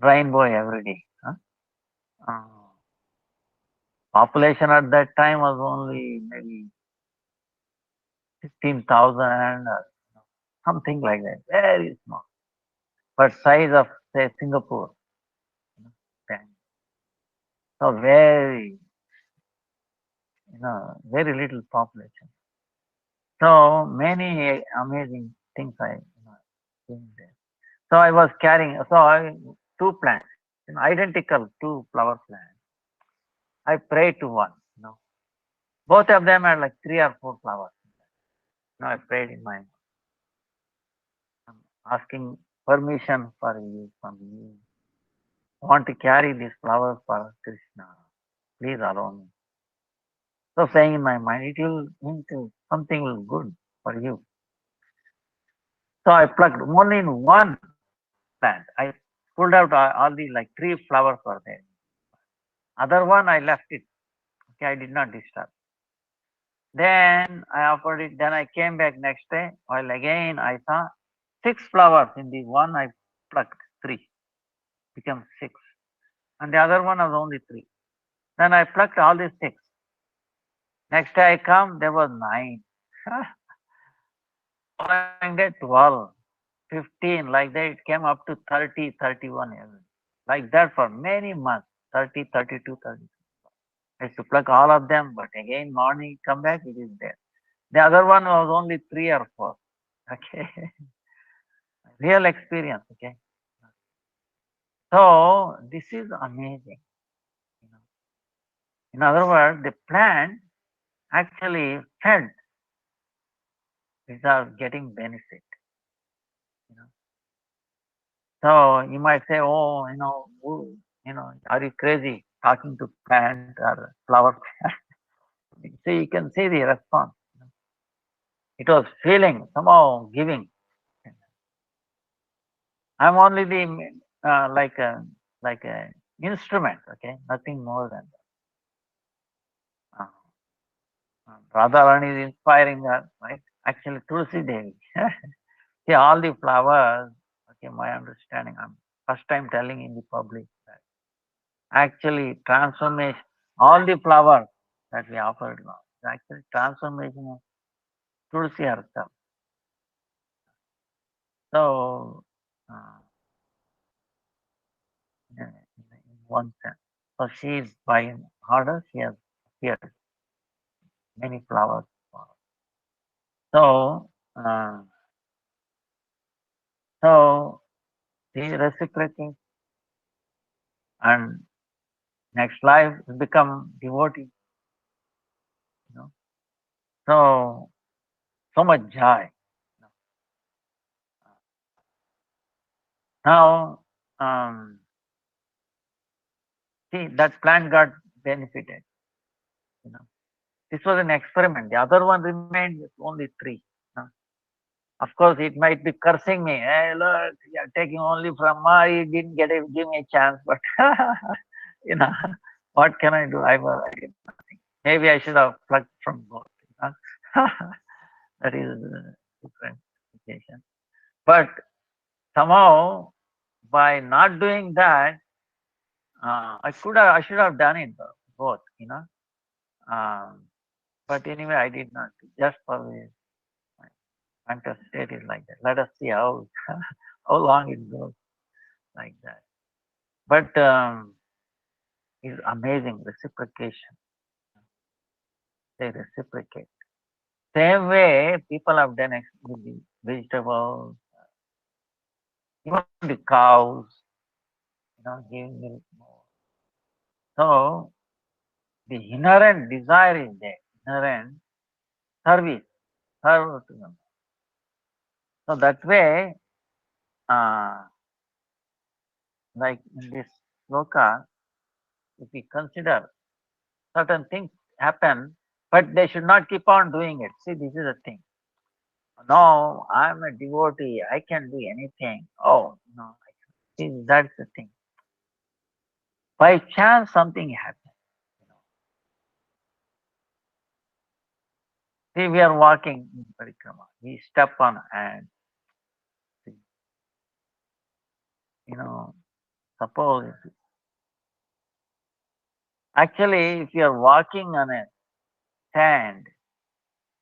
rainbow every day. Huh? Uh, Population at that time was only maybe 15,000 or something like that. Very small. But size of, say, Singapore. Then. So very little population. So many amazing things seen there. So I was carrying, two plants, identical two flower plants. I prayed to one. Both of them had like three or four flowers. I prayed in my, I'm asking permission for you from you. I want to carry these flowers for Krishna. Please allow me. So saying in my mind, it will into something will good for you. So I plucked only in one plant. I pulled out all the like three flowers were there. Other one I left it. Okay, I did not disturb. Then I offered it. Then I came back next day. While again I saw six flowers in the one I plucked three, become six, and the other one was only three. Then I plucked all the six. Next day I come, there was nine. Following day 12, 15, like that it came up to 30, 31 years. Like that for many months, 30, 32, 30. I used to pluck all of them, but again morning come back, it is there. The other one was only three or four. Okay. Real experience. Okay. So this is amazing. You know. In other words, the plant actually felt without getting benefit. You know. So you might say, oh, are you crazy talking to plant or flower? So you can see the response. It was feeling somehow giving. I'm only the like a instrument. Okay, nothing more than that. Radharani is inspiring us, right? Actually, Tulsi Devi. See, all the flowers, okay, my understanding, I'm first time telling in the public that actually transformation, all the flowers that we offered now, is actually transformation of Tulsi herself. So, uh, in one sense. So she is by order, she has appeared many flowers. So, so she reciprocates and next life become devotee, you know. So so much joy. Now see that plant got benefited, you know. This was an experiment. The other one remained with only three. You know. Of course, it might be cursing me. Hey, look, you're taking only from my, you didn't give me a chance, but you know, what can I do? I did nothing. Maybe I should have plucked from both. You know? That is a different situation. But somehow, by not doing that, I should have done it both, you know. Um, but anyway, I did not. Just for the mental state is like that. Let us see how how long it goes like that. But it's amazing reciprocation. They reciprocate. Same way people have done with the vegetables, even the cows, giving milk more. So the inherent desire is there, inherent service, serve to them. So that way, uh, like in this sloka, if we consider certain things happen, but they should not keep on doing it. See, this is the thing. No, I'm a devotee. I can do anything. Oh, no. See, that's the thing. By chance, something happens. You know. See, we are walking in parikrama. We step on and, you know, suppose, actually, if you are walking on a sand,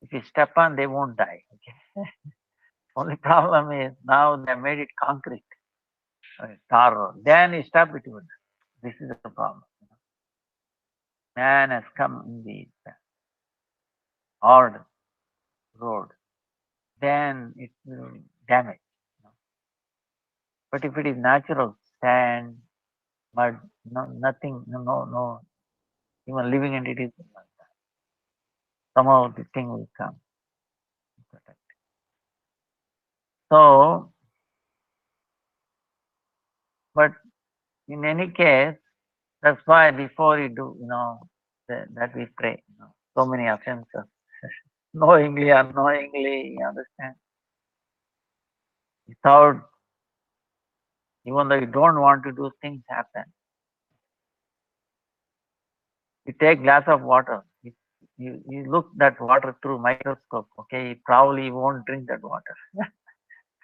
if you step on, they won't die. Okay. Only problem is now they made it concrete, tar road. Then you step it would. This is the problem. Man has come in the hard road, then it will damage. You know. But if it is natural sand, mud, no, nothing, no, even living entity, somehow the thing will come. So, but in any case, that's why before you do, that we pray, so many offenses, knowingly, unknowingly, you understand, without, even though you don't want to do, things happen. You take glass of water. You look that water through microscope. Okay, you probably won't drink that water.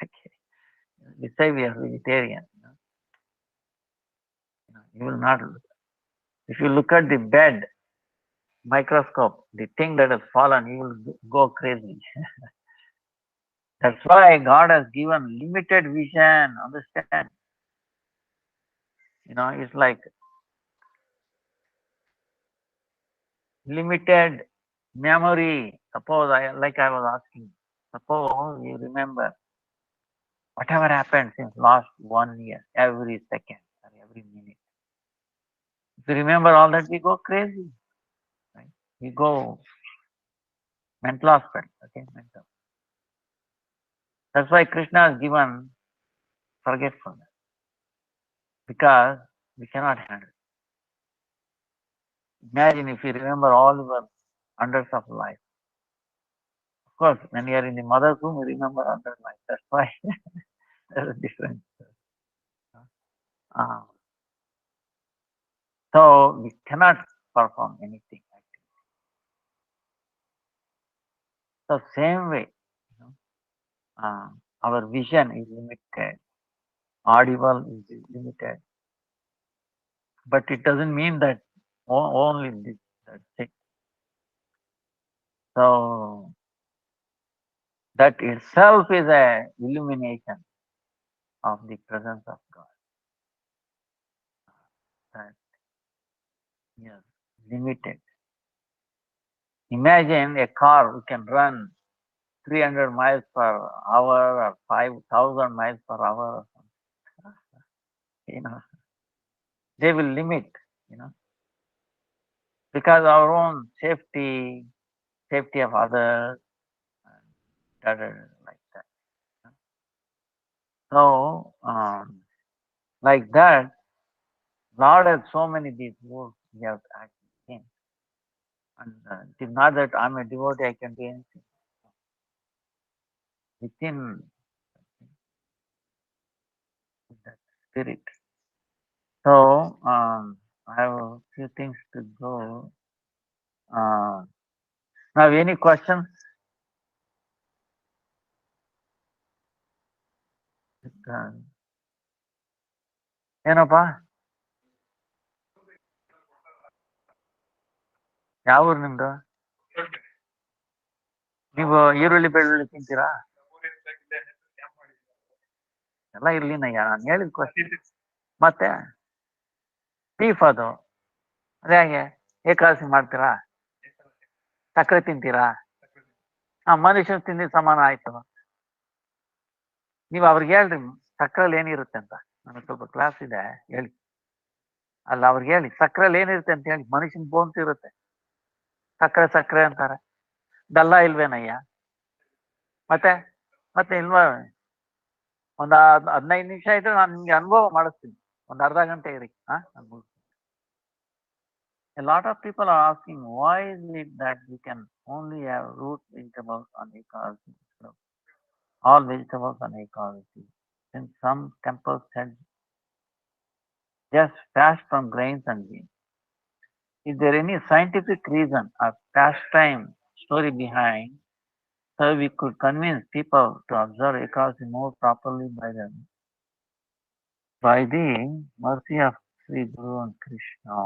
Okay, we say we are vegetarian. You will not. If you look at the bed microscope, the thing that has fallen, you will go crazy. That's why God has given limited vision. Understand? It's like limited memory. Suppose I was asking. Suppose you remember whatever happened since last 1 year, every second or every minute. If you remember all that, we go crazy. Right? We go mental hospital. Okay, mental. That's why Krishna has given forgetfulness because we cannot handle it. Imagine if you remember all your hundreds of life. Of course, when you are in the mother's womb, you remember hundred life. That's why there's a difference. Uh, so we cannot perform anything. So same way, you know, our vision is limited, audible is limited, but it doesn't mean that only this. That's it. So that itself is a illumination of the presence of God. That yes, limited. Imagine a car who can run 300 miles per hour or 5,000 miles per hour. You know, they will limit. You know, because our own safety, safety of others, like that. So, like that, Lord has so many these rules we have to act in. And it is not that I'm a devotee, I can do anything. Within that spirit. So, I have a few things to go. Uh, now, any questions? Uh, ಏನಪ್ಪ ಯಾವ ಊರು ನಿಮ್ದು? ನೀವು ಈರುಳ್ಳಿ ಬೆಳ್ಳುಳ್ಳಿ ತಿಂತೀರಾ? ಎಲ್ಲ ಇರ್ಲಿನಯ್ಯ ನಾನು ಹೇಳಿದ ಕ್ವಶನ್. ಮತ್ತೆ ಬೀಫ್ ಅದು ಅದೇ ಹೇಗೆ ಏಕಾದಶಿ ಮಾಡ್ತೀರಾ? ಸಕ್ಕರೆ ತಿಂತೀರಾ? ಮನುಷ್ಯನ್ ತಿಂದಿದ್ ಸಮಾನ ಆಯ್ತು. ನೀವು ಅವ್ರಿಗೆ ಹೇಳ್ರಿ ಸಕ್ಕರೆಯಲ್ಲಿ ಏನಿರುತ್ತೆ ಅಂತ. ನನಗೆ ಸ್ವಲ್ಪ ಕ್ಲಾಸ್ ಇದೆ ಹೇಳಿ. ಅಲ್ಲ ಅವ್ರಿಗೆ ಹೇಳಿ ಸಕ್ಕರೆಯಲ್ಲಿ ಏನಿರುತ್ತೆ ಅಂತ ಹೇಳಿ. ಮನುಷ್ಯನ್ ಬೋನ್ಸ್ ಇರುತ್ತೆ, ಸಕ್ಕರೆ ಸಕ್ಕರೆ ಅಂತಾರೆ. ಬೆಲ್ಲ ಇಲ್ವೇನಯ್ಯ? ಮತ್ತೆ ಮತ್ತೆ ಇಲ್ವಾ? ಒಂದ್ 15 ನಿಮಿಷ ಇದ್ರೆ ನಾನು ನಿಮ್ಗೆ ಅನುಭವ ಮಾಡಿಸ್ತೀನಿ. ಒಂದ್ ಅರ್ಧ ಗಂಟೆ ಇರಿ. A lot of people are asking why is it that we can only have root vegetables on Ekadasi instead of all vegetables on Ekadasi? Since some temples said just fast from grains and beans. Is there any scientific reason or pastime story behind so we could convince people to observe Ekadasi more properly by the mercy of Sri Guru and Krishna?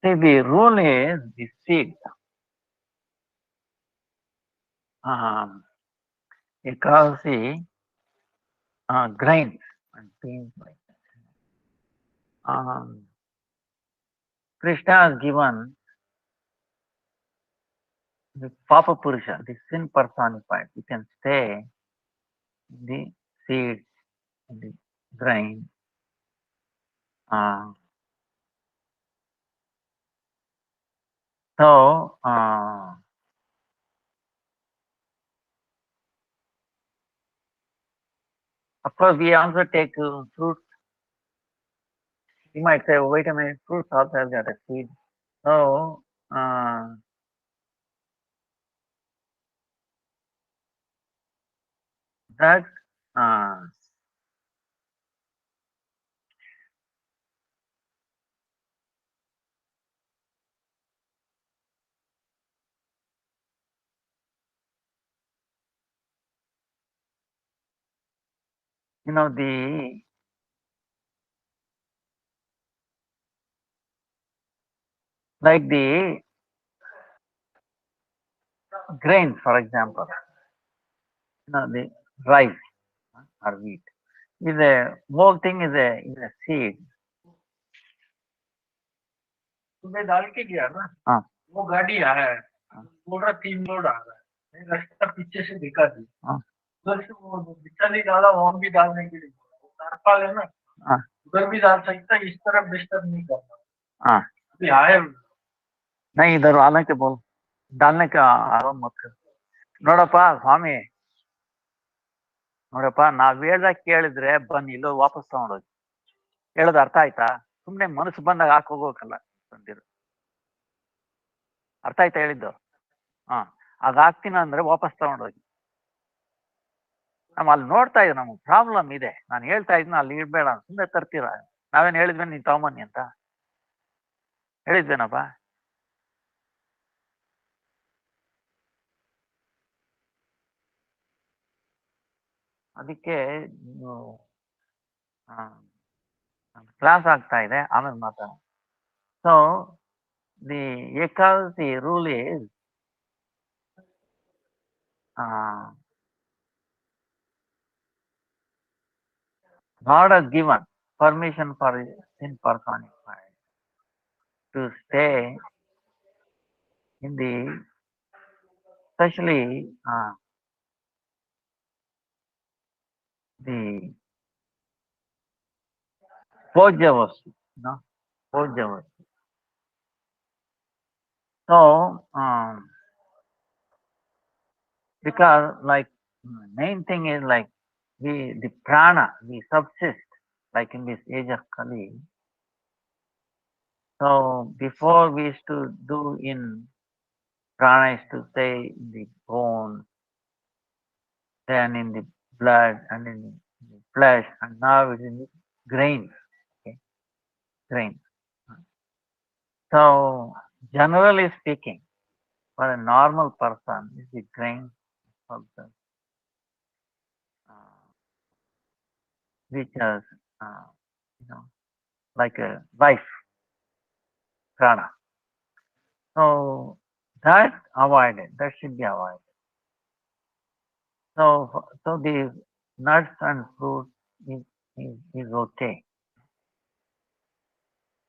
See, the rule is the seed. Ekadasi grains and beans like that. Krishna has given the Papa Purusha, the sin personified. You can stay in the seeds, in the grain. So, of course, we also take fruits. You might say, oh, wait a minute, fruits also have got a seed. So, that the like the grains, for example, the rice or wheat is a whole thing is a seed. सुबह डाल के गया ना, हाँ वो गाड़ी आया है, बोल रहा 3 लोड आ रहा है, मैं रास्ता पीछे से दिखा दी, हाँ उधर से वो बिच्चा नहीं डाला, वहां भी डालने के लिए बोला, वो तारपाल है ना, हाँ उधर भी डाल सकता है, इस तरफ डिस्टर्ब नहीं करना, हाँ अभी आए नहीं इधर आने के बोल डालने का आराम मत कर ನೋಡಪ್ಪ ಸ್ವಾಮಿ ನೋಡಪ್ಪ ನಾವ್ ಹೇಳ್ದಾಗ ಕೇಳಿದ್ರೆ ಬನ್ನಿ ಇಲ್ಲೋ ವಾಪಸ್ ತಗೊಂಡೋಗಿ ಹೇಳೋದು ಅರ್ಥ ಆಯ್ತಾ ಸುಮ್ನೆ ಮನಸ್ಸು ಬಂದಾಗ ಹಾಕೋಗೋಕಲ್ಲ ಬಂದಿರು ಅರ್ಥ ಆಯ್ತಾ ಹೇಳಿದ್ದು ಹಾ ಆಗ ಹಾಕ್ತೀನಿ ಅಂದ್ರೆ ವಾಪಸ್ ತಗೊಂಡೋಗಿ ನಾವ್ ಅಲ್ಲಿ ನೋಡ್ತಾ ಇದ್ದೀವಿ ನಮ್ಗೆ ಪ್ರಾಬ್ಲಮ್ ಇದೆ ನಾನು ಹೇಳ್ತಾ ಇದ್ದೀನಿ ಅಲ್ಲಿ ಇಡ್ಬೇಡ ಸುಮ್ಮನೆ ತರ್ತೀರ ನಾವೇನ್ ಹೇಳಿದ್ವಿ ನೀನ್ ತಗೊಂಬನ್ನಿ ಅಂತ ಹೇಳಿದ್ವೇನಪ್ಪ ಅದಕ್ಕೆ ಕ್ಲಾಸ್ ಆಗ್ತಾ ಇದೆ ಆಮೇಲೆ ಮಾತಾಡ so the Ekadashi rule is God has given permission for sin personified to stay in the especially the Pojavastu, Pojavastu. So, because like main thing is like the prana, we subsist like in this age of Kali. So before we used to do in prana is to stay in the bone, then in the blood and in the flesh, and now it's in the grains. Okay, grains. So generally speaking, for a normal person, is the grain of the which has you know like a life prana. So that avoided. That should be avoided. So the nuts and fruits is okay.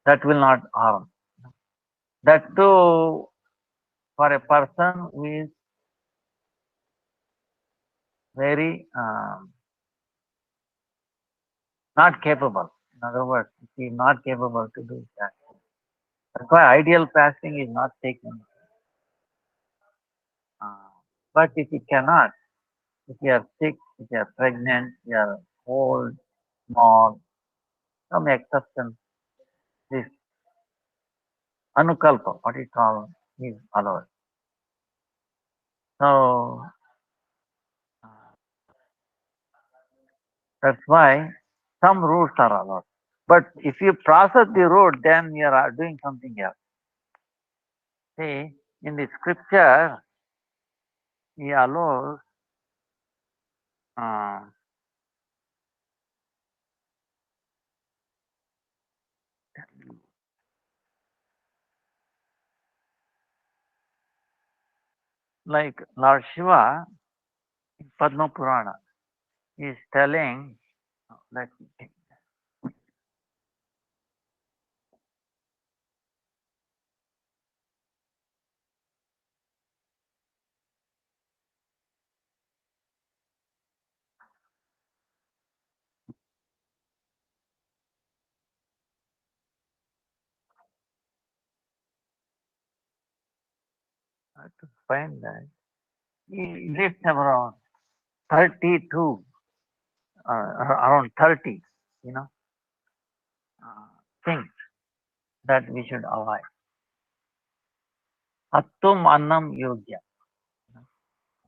That will not harm. That too for a person who is very not capable. In other words, if he is not capable to do that. That's why ideal fasting is not taken. Uh, but if you cannot, if you are sick, if you are pregnant, you are old, small, some exception, this anukalpa, what you call, is allowed. So uh, that's why some routes are allowed. But if you process the road, then you are doing something else. See, in the scripture, he allows uh, like Lord Shiva in Padma Purana is telling, let me take to find that. He lives around 32, around 30, you know, things that we should avoid. Attum annam yogya.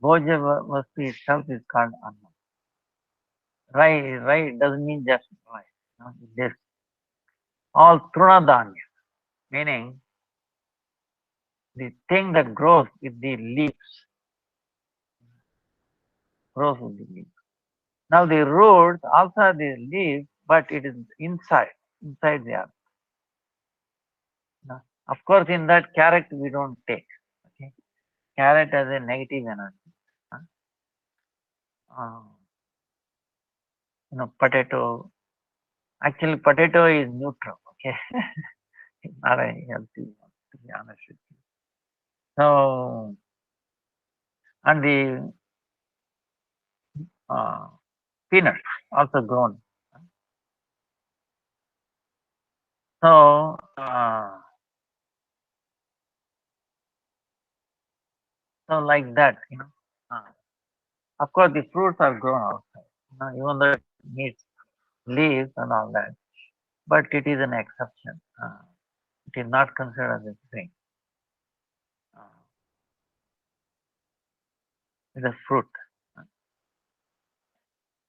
Bhoja vastu itself is called annam. Right doesn't mean just rice. This all trunadanya, meaning the thing that grows with the leaves, grows with the leaves. Now the roots also are the leaves, but it is inside the earth. Now, of course, in that carrot we don't take. Okay, carrot has a negative energy. Huh? Uh, potato. Actually, potato is neutral. Okay, it's not a healthy one, to be honest with you. So, and the uh, peanuts also grown. So, so like that, Uh, of course, the fruits are grown outside. Even though it needs leaves and all that, but it is an exception. It is not considered as a thing. Uh, it's a fruit.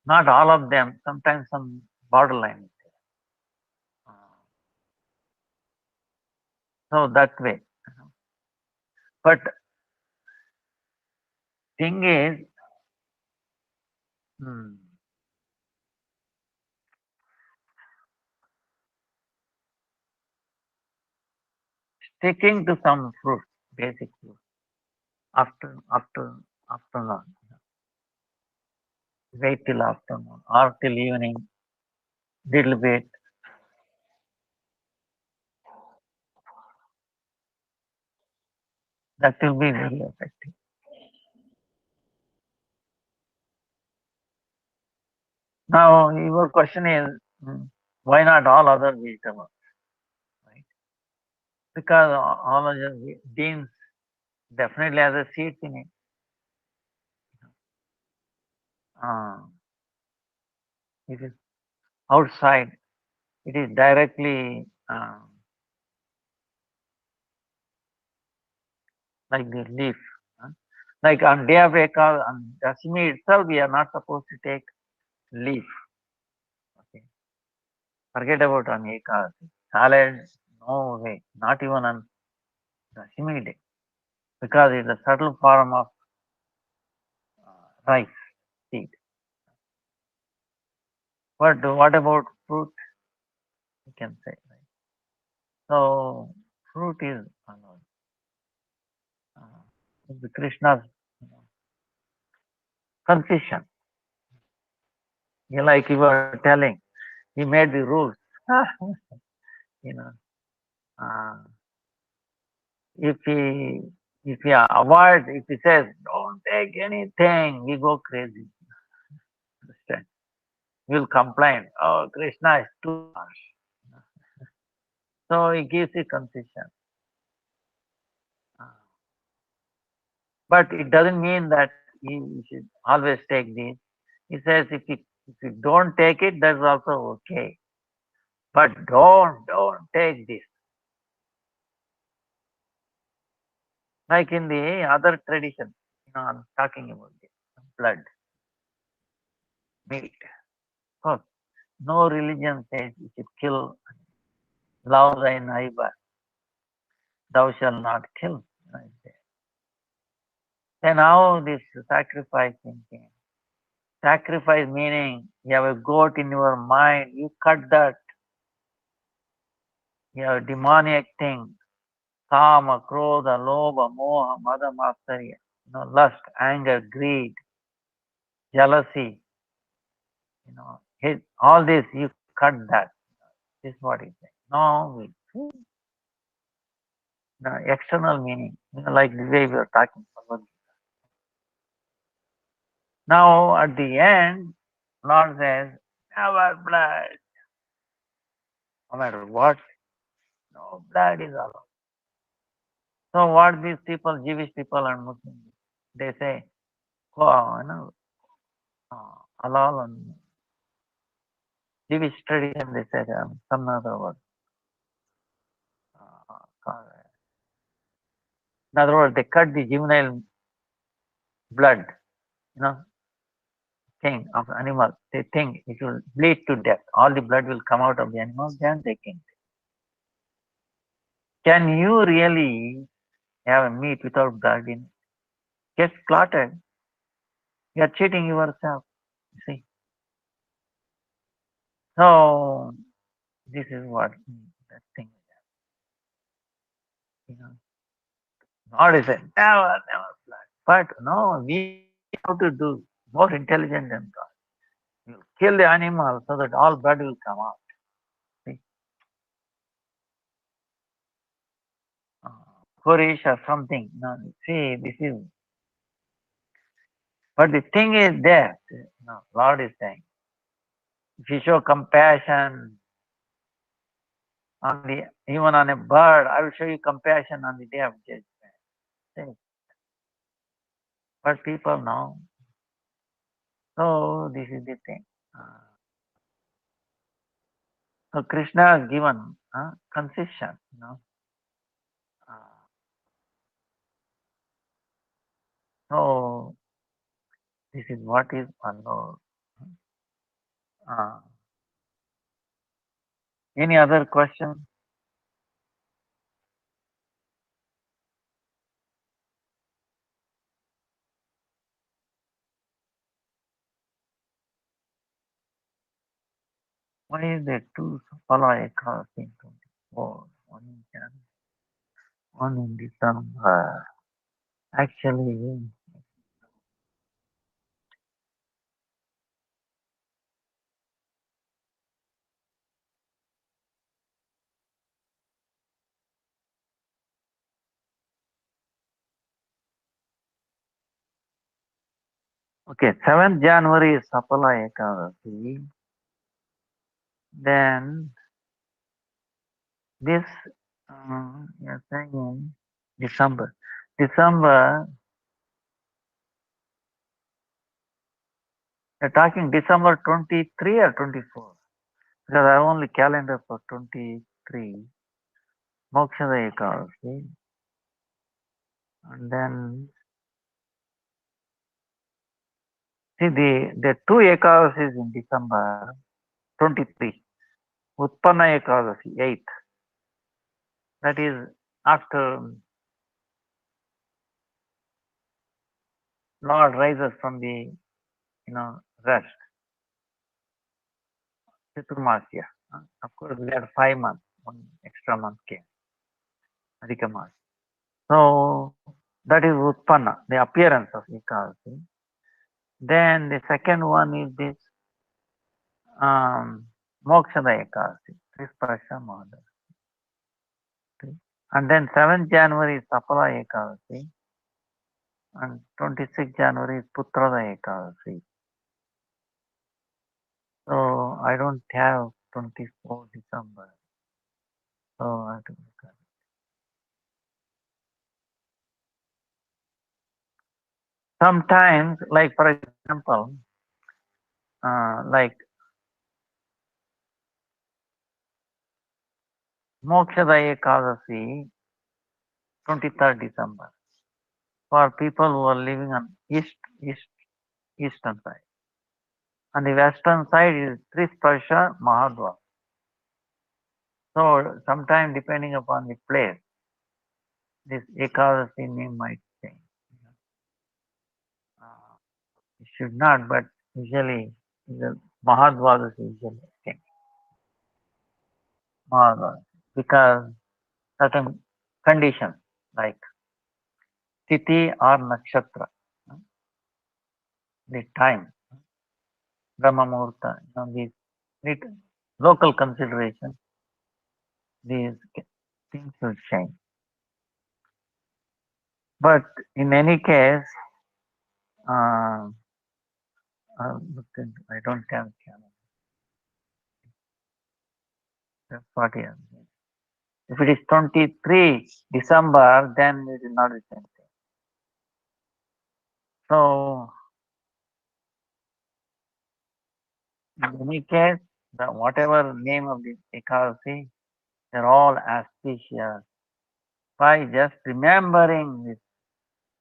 Not all of them. Sometimes some borderline. Is there. So that way. But thing is, hmm, sticking to some fruit, basic fruit, afternoon, wait till afternoon or till evening, little bit. That will be very effective. Now, your question is, why not all other vegetables? Right? Because all of the beans definitely has a seeds in it. Uh, it is outside. It is directly like the leaf. uh, Like on day of Ekal, on Dashimi itself, we are not supposed to take leaf. Okay, forget about on Ekal. Salad, no way. Not even on Dashimi day, because it's a subtle form of rice seed. But what about fruit? You can say. Right? So fruit is the Krishna's concession. Like you were telling, he made the rules. you know, uh, if he avoid, if he says don't take anything, we go crazy. Understand? We'll complain. Oh, Krishna is too harsh. So he gives a concession. Uh, But it doesn't mean that you should always take this. He says if you don't take it, that's also okay. But don't take this. Like in the other tradition, I'm talking about this blood, meat. Of course, no religion says you should kill, love thy neighbor, thou shalt not kill. Right there. Then how this sacrificing came? Sacrifice meaning you have a goat in your mind, you cut that, you have a demoniac thing, kama, krodha, lobha, moha, mada, matsarya, lust, anger, greed, jealousy, all this you cut that. This is what he said. No, external meaning, like the way we are talking about. Now at the end, Lord says, never blood, no matter what, no blood is allowed. So what these people, Jewish people and Muslims, they say, oh, halal and Jewish tradition, they said some other word. In other words, they cut the juvenile blood, you know, thing of animal. They think it will bleed to death. All the blood will come out of the animal, then they can. Can you really have a meat without blood in it? Gets clotted. You are cheating yourself. You see. So this is what that thing is. You know, Lord is said, never fly. But no, we have to do more intelligent than God. You kill the animal so that all blood will come out. See? Uh, Koresh or something. No, see, this is. But the thing is that no, Lord is saying, if you show compassion on the even on a bird, I will show you compassion on the day of judgment. See? But people know. So this is the thing. Uh, so Krishna has given concession. Uh, so this is what is allowed. Uh, any other question? Why is there two Sapala across in 24? One in January, one in December. Actually, okay, 7th January is Sapala Ekadasi. Then this, you're saying December. December, you're talking December 23 or 24? Because I have only calendar for 23. Mokshada Ekadasi. And then, see the two Ekadasis in December 23. Utpanna Ekadasi, 8th. That is after Lord rises from the, rest. Chaturmasya. Of course, we had 5 months. One extra month came. Adhika Mas. So that is Utpanna, the appearance of Ekadasi. Then the second one is this Mokshada Ekadasi, Trisparsha Mahadar. And then 7th January is Sapala Ekadasi. And 26th January is Putrada Ekadasi. So I don't have 24 December. So I have to look at it. Sometimes, like for example, like Mokshada Ekadasi, 23rd December, for people who are living on eastern side. On the western side is Trisparsha Mahadwa. So sometime depending upon the place, this Ekadasi name might change. Uh, it should not, but usually the Mahadvadas usually change. Mahadvadas. Because certain conditions like Tithi or Nakshatra, the time, Brahma Muhurta, these need local consideration, these things will change. But in any case, uh, I don't have calendar. That's what I am saying. If it is 23 December, then it is not the same thing. So, in any case, whatever name of the Ekadasi, they're all auspicious. By just remembering this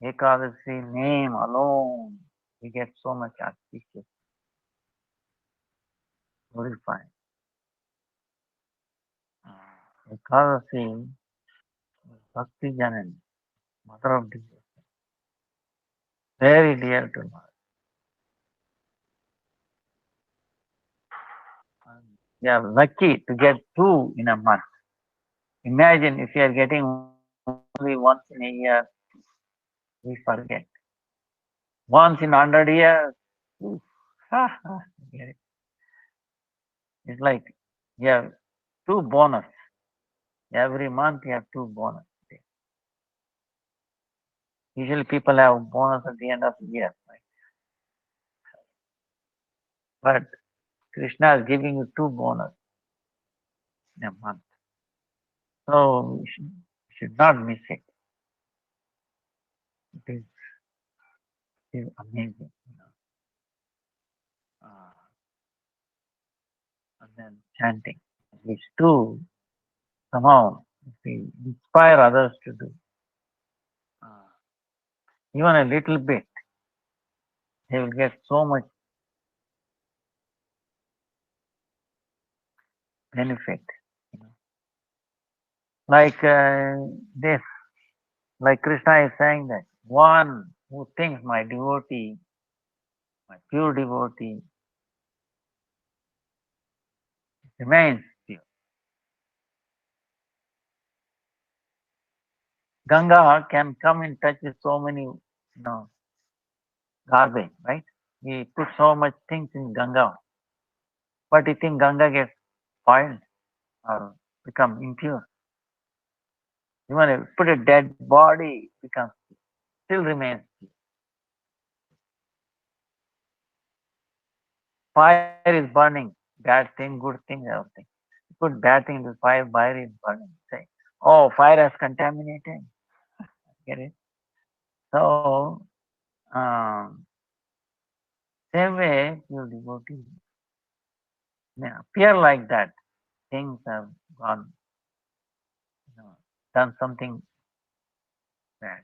Ekadasi name alone, we get so much auspicious. Very fine. Ekadasi, Bhakti Janani, mother of devotion, very dear to Lord. you are lucky to get two in a month. Imagine if you are getting only once in a year, we forget. Once in 100 years, oof, forget it. It's like you have two bonus. Every month you have two bonus. Usually people have bonus at the end of the year, right? But Krishna is giving you two bonus in a month. So you should not miss it. It is amazing. Uh, and then chanting. These two somehow we inspire others to do. Uh, even a little bit, they will get so much benefit. You know. Like this, like Krishna is saying that one who thinks my devotee, my pure devotee, remains pure. Ganga can come in touch with so many, garbage, right? We put so much things in Ganga, but you think Ganga gets spoiled or become impure? Even if you put a dead body, becomes still remains. Fire is burning, bad thing, good thing, everything. You put bad thing in the fire is burning. Say, oh, fire has contaminated. Get it? So, same way, your devotee may appear like that. Things have gone, you know, done something bad.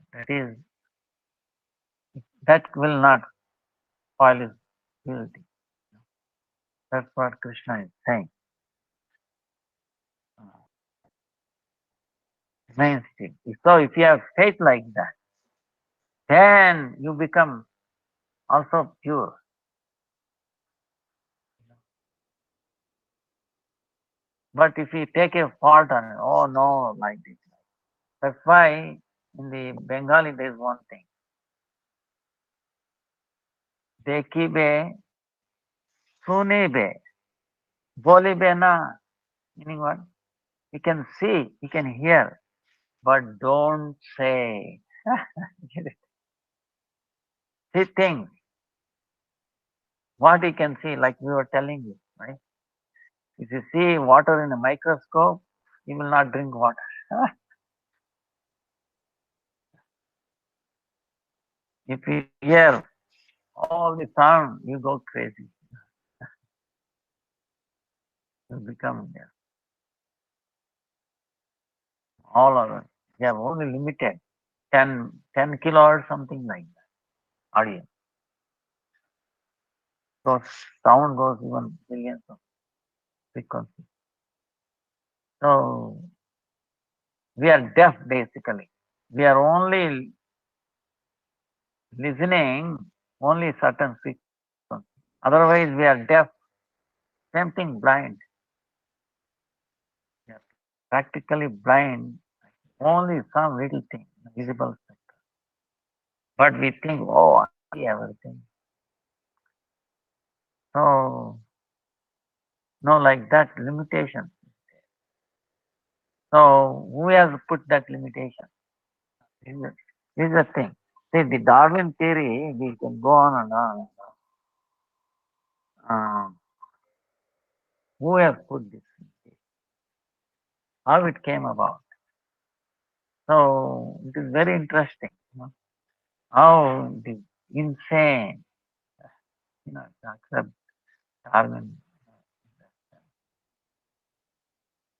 That will not spoil his purity. That's what Krishna is saying. Remain still. So, if you have faith like that, then you become also pure. But if you take a fault on it, oh no, like this. That's why in the Bengali there is one thing. Dekibe, sunibe, bolibe na. Meaning what? You can see, you can hear, but don't say. Get it? See things, what you can see, like we were telling you, right? If you see water in a microscope, you will not drink water. If you hear all the sound, you go crazy. You become all of it. They have only limited 10 kilo or something like that audience. So sound goes even millions of frequencies. So we are deaf basically. We are only listening only certain frequencies. Otherwise we are deaf. Same thing blind. We are practically blind. Only some little thing, visible sector. But we think, oh, I see everything. So no, like that limitation. So who has put that limitation? This is the thing. See, the Darwin theory, we can go on and on. Who has put this? How it came about? So it is very interesting. How it is insane. To accept Darwin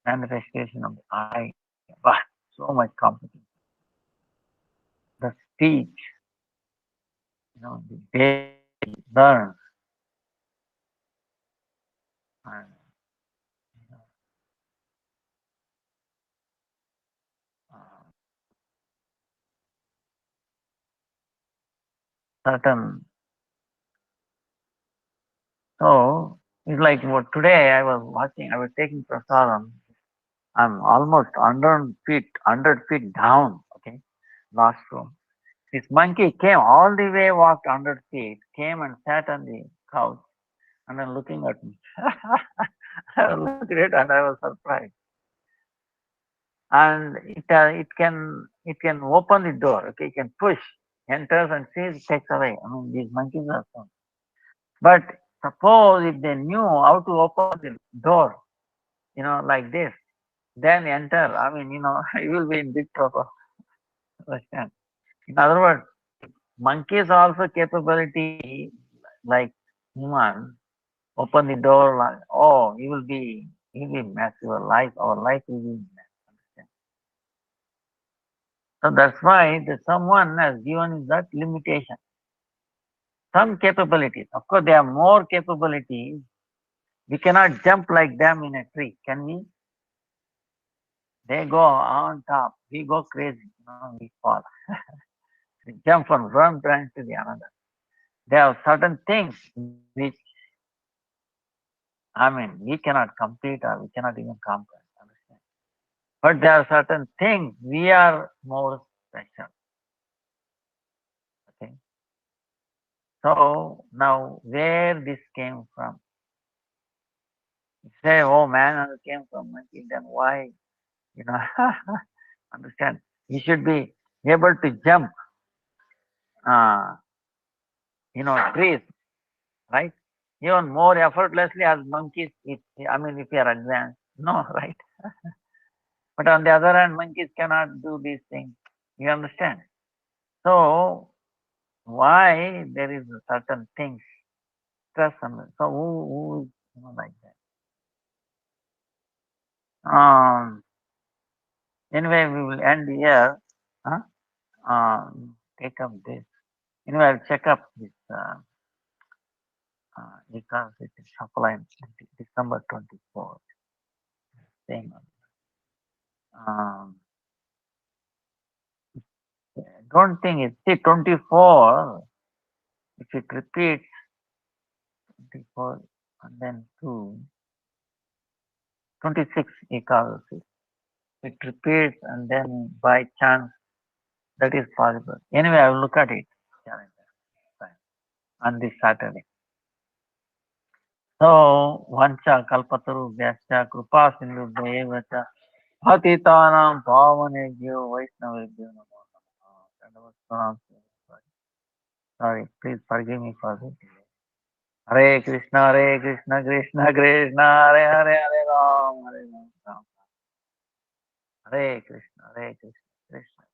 manifestation of the eye. But so much complication. The speech, the baby learns and you know, uh, certain. So It's like what today I was watching, I was taking prasadam. I'm almost 100 feet down, okay, last room. This monkey came all the way, walked 100 feet, came and sat on the couch and then looking at me. I looked at it and I was surprised. And it can open the door, okay, it can push, enters and sees, takes away. I mean, these monkeys are so. But suppose if they knew how to open the door, like this, then enter. I mean, you will be in big trouble. Understand? In other words, monkeys also capability like human, open the door like, oh, you will be massive life, our life will be massive. So that's why the someone has given that limitation. Some capabilities. Of course, there are more capabilities. We cannot jump like them in a tree, can we? They go on top. We go crazy. We fall. We jump from one branch to the another. There are certain things which, I mean, we cannot complete or we cannot even comprehend. Understand? But there are certain things we are more special. Okay. So now where this came from? You say, oh man, it came from monkey, then why? You know, understand? You should be able to jump, uh, trees, right? Even more effortlessly as monkeys, I mean, if you are advanced. No, right? But on the other hand, monkeys cannot do these things. You understand? So, why there is a certain things, stress on it. So, who is like that? Anyway, we will end here. Huh? Take up this. Anyway, I'll check up this because it is supplying December 24th. Same. Um, don't think it's see 24. If it repeats 24 and then 2, 26 Ekadasi. It repeats and then by chance that is possible. Anyway, I will look at it on this Saturday. So, Vancha Kalpataru Vyascha Krupa Sindhu Devacha Patitanam Pavanebhyo Vaishnavebhyo Namo Namaha. Sorry, please forgive me for this. Hare Krishna, Krishna Krishna, Hare Ram, Ram. Hare Krishna, Krishna